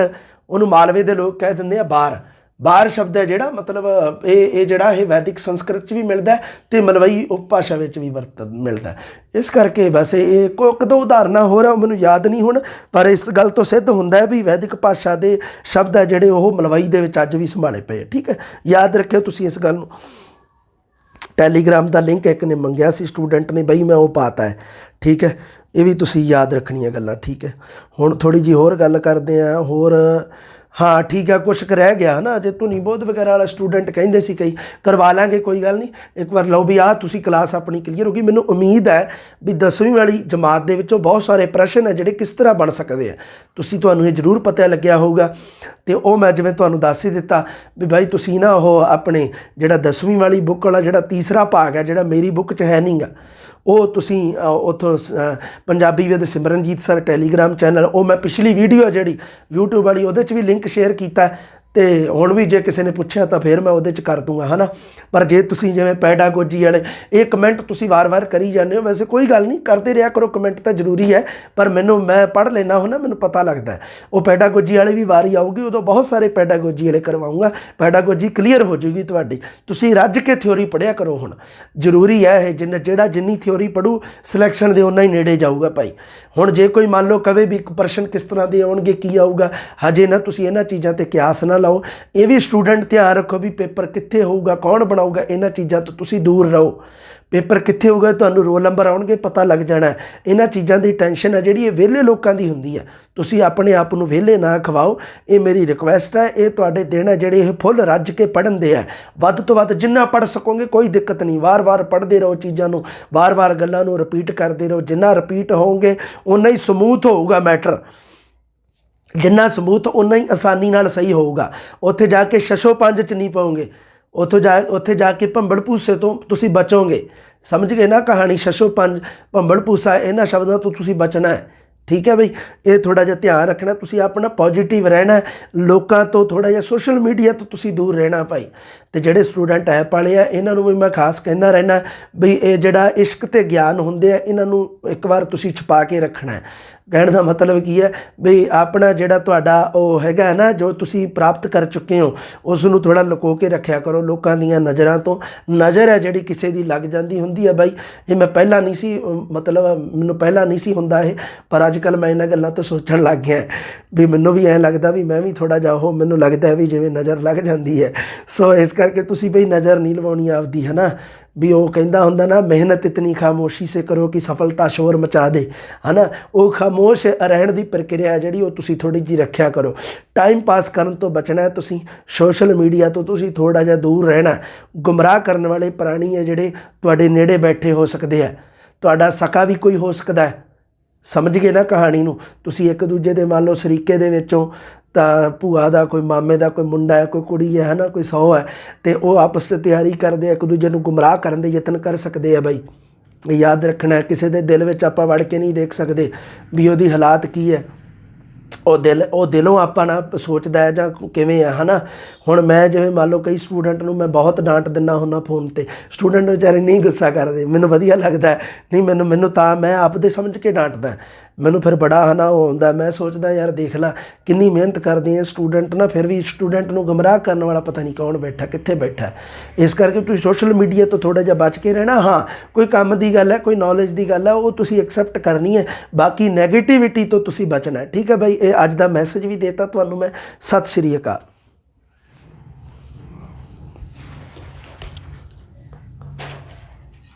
उन्होंने मालवे के लोग कह देंगे बार। बार शब्द है जिहड़ा मतलब ये जिहड़ा ये वैदिक संस्कृत च भी मिलता है तो मलवई उपभाषा में भी मिलता है। इस करके वैसे ये एक 2 उदाहरण हो रहा मैनूं याद नहीं हुण, पर इस गल तो सिद्ध होंदा है भी वैदिक भाषा के शब्द है जिहड़े वो मलवई दे विच अज भी संभाले पे। ठीक है, याद रखियो तुसीं इस गल नूं। टैलीग्राम का लिंक एक ने मंगया सी स्टूडेंट ने, बई मैं वो पाता है। ठीक है, ये भी तुसीं याद रखनियां गल्लां। ठीक है, हुण थोड़ी जी होर गल करदे आ। होर हाँ ठीक है, कुछ रह गया ना जे धुनी बोध वगैरह वाला स्टूडेंट कहिंदे सी कई, करवा लांगे कोई गल नहीं। एक बार लो भी तुसी क्लास अपनी क्लीयर होगी। मैनूं उम्मीद है भी 10वीं वाली जमात दे विचों बहुत सारे प्रश्न है जिहड़े किस तरह बन सकते हैं, तुहानूं ये जरूर पता लग्या होगा। तो वह मैं जिवें तुहानूं दस ही दिता भी भाई तुसी ना वो अपने जिहड़ा 10वीं वाली बुक वाला जिहड़ा तीसरा भाग है जिहड़ा मेरी बुक च है नहीं गा, ਉਹ ਤੁਸੀਂ ਉੱਥੋਂ Punjabi with Simranjeet sir telegram channel, ਉਹ ਮੈਂ ਪਿਛਲੀ ਵੀਡੀਓ ਜਿਹੜੀ YouTube ਵਾਲੀ ਉਹਦੇ 'ਚ ਵੀ ਲਿੰਕ ਸ਼ੇਅਰ ਕੀਤਾ। तो हुण भी जे किसी ने पूछा तो फिर मैं वो कर दूँगा, है ना। पर जे तुसीं जिवें पैडागोजी वाले ये कमेंट तुसीं वार वार करी जाते हो, वैसे कोई गल नहीं, करते रहा करो, कमेंट तो जरूरी है। पर मैं पढ़ लेना हो ना, मैनूं पता लगता है। वो पैडागोजी वाले भी वारी आऊगी, उदों बहुत सारे पैडागोजी वाले करवाऊँगा, पैडागोजी क्लीयर हो जाएगी तुहाडी। तुसीं रज के थ्योरी पढ़िया करो। हुण जरूरी है जिन्नी थ्योरी पढ़ू सिलैक्शन दे उन्ना ही नेड़े जाऊगा भाई। हुण जे कोई मान लो कवे भी प्रश्न किस तरह के आउणगे, की आऊगा, हजे ना तुसीं इन्हां चीज़ां ते कियास ना ਲਾਓ। ਇਹ ਵੀ ਸਟੂਡੈਂਟ ਧਿਆਨ ਰੱਖੋ ਵੀ ਪੇਪਰ ਕਿੱਥੇ ਹੋਊਗਾ, ਕੌਣ ਬਣਾਊਗਾ, ਇਹਨਾਂ ਚੀਜ਼ਾਂ ਤੋਂ ਤੁਸੀਂ ਦੂਰ ਰਹੋ। ਪੇਪਰ ਕਿੱਥੇ ਹੋਊਗਾ, ਤੁਹਾਨੂੰ ਰੋਲ ਨੰਬਰ ਆਉਣਗੇ, ਪਤਾ ਲੱਗ ਜਾਣਾ। ਇਹਨਾਂ ਚੀਜ਼ਾਂ ਦੀ ਟੈਨਸ਼ਨ ਹੈ ਜਿਹੜੀ ਇਹ ਵਿਹਲੇ ਲੋਕਾਂ ਦੀ ਹੁੰਦੀ ਹੈ। ਤੁਸੀਂ ਆਪਣੇ ਆਪ ਨੂੰ ਵਿਹਲੇ ਨਾ ਖਵਾਓ, ਇਹ ਮੇਰੀ ਰਿਕੁਐਸਟ ਹੈ। ਇਹ ਤੁਹਾਡੇ ਦਿਨ ਹੈ ਜਿਹੜੇ ਇਹ ਫੁੱਲ ਰੱਜ ਕੇ ਪੜ੍ਹਨ ਦੇ ਹੈ। ਵੱਧ ਤੋਂ ਵੱਧ ਜਿੰਨਾ ਪੜ੍ਹ ਸਕੋਗੇ ਕੋਈ ਦਿੱਕਤ ਨਹੀਂ। ਵਾਰ-ਵਾਰ ਪੜ੍ਹਦੇ ਰਹੋ ਚੀਜ਼ਾਂ ਨੂੰ, ਵਾਰ-ਵਾਰ ਗੱਲਾਂ ਨੂੰ ਰਿਪੀਟ ਕਰਦੇ ਰਹੋ। ਜਿੰਨਾ ਰਿਪੀਟ ਹੋਵੋਗੇ ਓਨਾ ਹੀ ਸਮੂਥ ਹੋਊਗਾ ਮੈਟਰ। ਜਿੰਨਾ ਸਮੂਥ ਓਨਾ ਹੀ ਆਸਾਨੀ ਨਾਲ ਸਹੀ ਹੋਊਗਾ। ਉੱਥੇ ਜਾ ਕੇ ਛਛੋ ਪੰਜ 'ਚ ਨਹੀਂ ਪਾਓਗੇ। ਉੱਥੇ ਜਾ ਕੇ ਭੰਬਲ ਭੂਸੇ ਤੋਂ ਤੁਸੀਂ ਬਚੋਗੇ। ਸਮਝ ਗਏ ਨਾ ਕਹਾਣੀ? ਛਛੋ ਪੰਜ ਭੰਬਲ ਭੂਸਾ, ਇਹਨਾਂ ਸ਼ਬਦਾਂ ਤੋਂ ਤੁਸੀਂ ਬਚਣਾ ਹੈ। ਠੀਕ ਹੈ ਬਈ, ਇਹ ਥੋੜ੍ਹਾ ਜਿਹਾ ਧਿਆਨ ਰੱਖਣਾ। ਤੁਸੀਂ ਆਪਣਾ ਪੋਜ਼ੀਟਿਵ ਰਹਿਣਾ, ਲੋਕਾਂ ਤੋਂ ਥੋੜ੍ਹਾ ਜਿਹਾ ਸੋਸ਼ਲ ਮੀਡੀਆ ਤੋਂ ਤੁਸੀਂ ਦੂਰ ਰਹਿਣਾ ਭਾਈ। ਅਤੇ ਜਿਹੜੇ ਸਟੂਡੈਂਟ ਐਪ ਵਾਲੇ ਆ ਇਹਨਾਂ ਨੂੰ ਵੀ ਮੈਂ ਖਾਸ ਕਹਿੰਦਾ ਰਹਿਣਾ ਵੀ ਇਹ ਜਿਹੜਾ ਇਸ਼ਕ ਅਤੇ ਗਿਆਨ ਹੁੰਦੇ ਆ ਇਹਨਾਂ ਨੂੰ ਇੱਕ ਵਾਰ ਤੁਸੀਂ ਛੁਪਾ ਕੇ ਰੱਖਣਾ। ਕਹਿਣ ਦਾ ਮਤਲਬ ਕੀ ਹੈ ਵੀ ਆਪਣਾ ਜਿਹੜਾ ਤੁਹਾਡਾ ਉਹ ਹੈਗਾ ਨਾ, ਜੋ ਤੁਸੀਂ ਪ੍ਰਾਪਤ ਕਰ ਚੁੱਕੇ ਹੋ, ਉਸ ਨੂੰ ਥੋੜ੍ਹਾ ਲੁਕੋ ਕੇ ਰੱਖਿਆ ਕਰੋ ਲੋਕਾਂ ਦੀਆਂ ਨਜ਼ਰਾਂ ਤੋਂ। ਨਜ਼ਰ ਹੈ ਜਿਹੜੀ ਕਿਸੇ ਦੀ ਲੱਗ ਜਾਂਦੀ ਹੁੰਦੀ ਹੈ ਬਾਈ। ਇਹ ਮੈਂ ਪਹਿਲਾਂ ਨਹੀਂ ਸੀ, ਮਤਲਬ ਮੈਨੂੰ ਪਹਿਲਾਂ ਨਹੀਂ ਸੀ ਹੁੰਦਾ ਇਹ, ਪਰ ਅੱਜ ਕੱਲ੍ਹ ਮੈਂ ਇਹਨਾਂ ਗੱਲਾਂ ਤੋਂ ਸੋਚਣ ਲੱਗ ਗਿਆ ਵੀ ਮੈਨੂੰ ਵੀ ਐਂ ਲੱਗਦਾ ਵੀ ਮੈਂ ਵੀ ਥੋੜ੍ਹਾ ਜਿਹਾ ਉਹ, ਮੈਨੂੰ ਲੱਗਦਾ ਵੀ ਜਿਵੇਂ ਨਜ਼ਰ ਲੱਗ ਜਾਂਦੀ ਹੈ। ਸੋ ਇਸ ਕਰਕੇ ਤੁਸੀਂ ਬਈ ਨਜ਼ਰ ਨਹੀਂ ਲਵਾਉਣੀ ਆਪਦੀ, ਹੈ ਨਾ। ਵੀ ਉਹ ਕਹਿੰਦਾ ਹੁੰਦਾ ਨਾ, ਮਿਹਨਤ ਇਤਨੀ ਖਾਮੋਸ਼ੀ ਸੇ ਕਰੋ ਕਿ ਸਫਲਤਾ ਸ਼ੋਰ ਮਚਾ ਦੇ, ਹੈ ਨਾ। ਉਹ ਖਾਮੋਸ਼ ਰਹਿਣ ਦੀ ਪ੍ਰਕਿਰਿਆ ਜਿਹੜੀ ਉਹ ਤੁਸੀਂ ਥੋੜ੍ਹੀ ਜਿਹੀ ਰੱਖਿਆ ਕਰੋ। ਟਾਈਮ ਪਾਸ ਕਰਨ ਤੋਂ ਬਚਣਾ ਤੁਸੀਂ। ਸੋਸ਼ਲ ਮੀਡੀਆ ਤੋਂ ਤੁਸੀਂ ਥੋੜ੍ਹਾ ਜਿਹਾ ਦੂਰ ਰਹਿਣਾ। ਗੁੰਮਰਾਹ ਕਰਨ ਵਾਲੇ ਪ੍ਰਾਣੀ ਹੈ ਜਿਹੜੇ ਤੁਹਾਡੇ ਨੇੜੇ ਬੈਠੇ ਹੋ ਸਕਦੇ ਆ। ਤੁਹਾਡਾ ਸਕਾ ਵੀ ਕੋਈ ਹੋ ਸਕਦਾ ਹੈ। ਸਮਝ ਗਏ ਨਾ ਕਹਾਣੀ ਨੂੰ? ਤੁਸੀਂ ਇੱਕ ਦੂਜੇ ਦੇ ਮੰਨ ਲਓ ਸਰੀਕੇ ਦੇ ਵਿੱਚੋਂ ਤਾਂ ਭੂਆ ਦਾ ਕੋਈ, ਮਾਮੇ ਦਾ ਕੋਈ ਮੁੰਡਾ ਹੈ, ਕੋਈ ਕੁੜੀ ਹੈ ਨਾ, ਕੋਈ 100 ਹੈ, ਅਤੇ ਉਹ ਆਪਸ 'ਚ ਤਿਆਰੀ ਕਰਦੇ ਆ, ਇੱਕ ਦੂਜੇ ਨੂੰ ਗੁੰਮਰਾਹ ਕਰਨ ਦੇ ਯਤਨ ਕਰ ਸਕਦੇ ਆ ਬਾਈ। ਯਾਦ ਰੱਖਣਾ, ਕਿਸੇ ਦੇ ਦਿਲ ਵਿੱਚ ਆਪਾਂ ਵੜ ਕੇ ਨਹੀਂ ਦੇਖ ਸਕਦੇ ਵੀ ਉਹਦੀ ਹਾਲਾਤ ਕੀ ਹੈ। ਉਹ ਦਿਲੋਂ ਆਪਾਂ ਨਾ ਸੋਚਦਾ ਹੈ ਜਾਂ ਕਿਵੇਂ ਆ, ਹੈ ਨਾ। ਹੁਣ ਮੈਂ ਜਿਵੇਂ ਮੰਨ ਲਓ ਕਈ ਸਟੂਡੈਂਟ ਨੂੰ ਮੈਂ ਬਹੁਤ ਡਾਂਟ ਦਿੰਦਾ ਹੁੰਦਾ ਫੋਨ 'ਤੇ, ਸਟੂਡੈਂਟ ਵਿਚਾਰੇ ਨਹੀਂ ਗੁੱਸਾ ਕਰਦੇ, ਮੈਨੂੰ ਵਧੀਆ ਲੱਗਦਾ। ਨਹੀਂ ਮੈਨੂੰ ਤਾਂ ਮੈਂ ਆਪਦੇ ਸਮਝ ਕੇ ਡਾਂਟਦਾ। ਮੈਨੂੰ ਫਿਰ ਬੜਾ ਹੈ ਨਾ ਉਹ ਹੁੰਦਾ, ਮੈਂ ਸੋਚਦਾ ਯਾਰ ਦੇਖ ਲਾ ਕਿੰਨੀ ਮਿਹਨਤ ਕਰਦੇ ਆ ਸਟੂਡੈਂਟ ਨਾ, ਫਿਰ ਵੀ ਸਟੂਡੈਂਟ ਨੂੰ ਗੁੰਮਰਾਹ ਕਰਨ ਵਾਲਾ ਪਤਾ ਨਹੀਂ ਕੌਣ ਬੈਠਾ, ਕਿੱਥੇ ਬੈਠਾ। ਇਸ ਕਰਕੇ ਤੁਸੀਂ ਸੋਸ਼ਲ ਮੀਡੀਆ ਤੋਂ ਥੋੜ੍ਹਾ ਜਿਹਾ ਬਚ ਕੇ ਰਹਿਣਾ। ਹਾਂ, ਕੋਈ ਕੰਮ ਦੀ ਗੱਲ ਹੈ, ਕੋਈ ਨੌਲੇਜ ਦੀ ਗੱਲ ਹੈ, ਉਹ ਤੁਸੀਂ ਐਕਸੈਪਟ ਕਰਨੀ ਹੈ। ਬਾਕੀ ਨੈਗੇਟਿਵਿਟੀ ਤੋਂ ਤੁਸੀਂ ਬਚਣਾ। ਠੀਕ ਹੈ ਬਾਈ, ਇਹ ਅੱਜ ਦਾ ਮੈਸੇਜ ਵੀ ਦੇਤਾ ਤੁਹਾਨੂੰ ਮੈਂ। ਸਤਿ ਸ਼੍ਰੀ ਅਕਾਲ।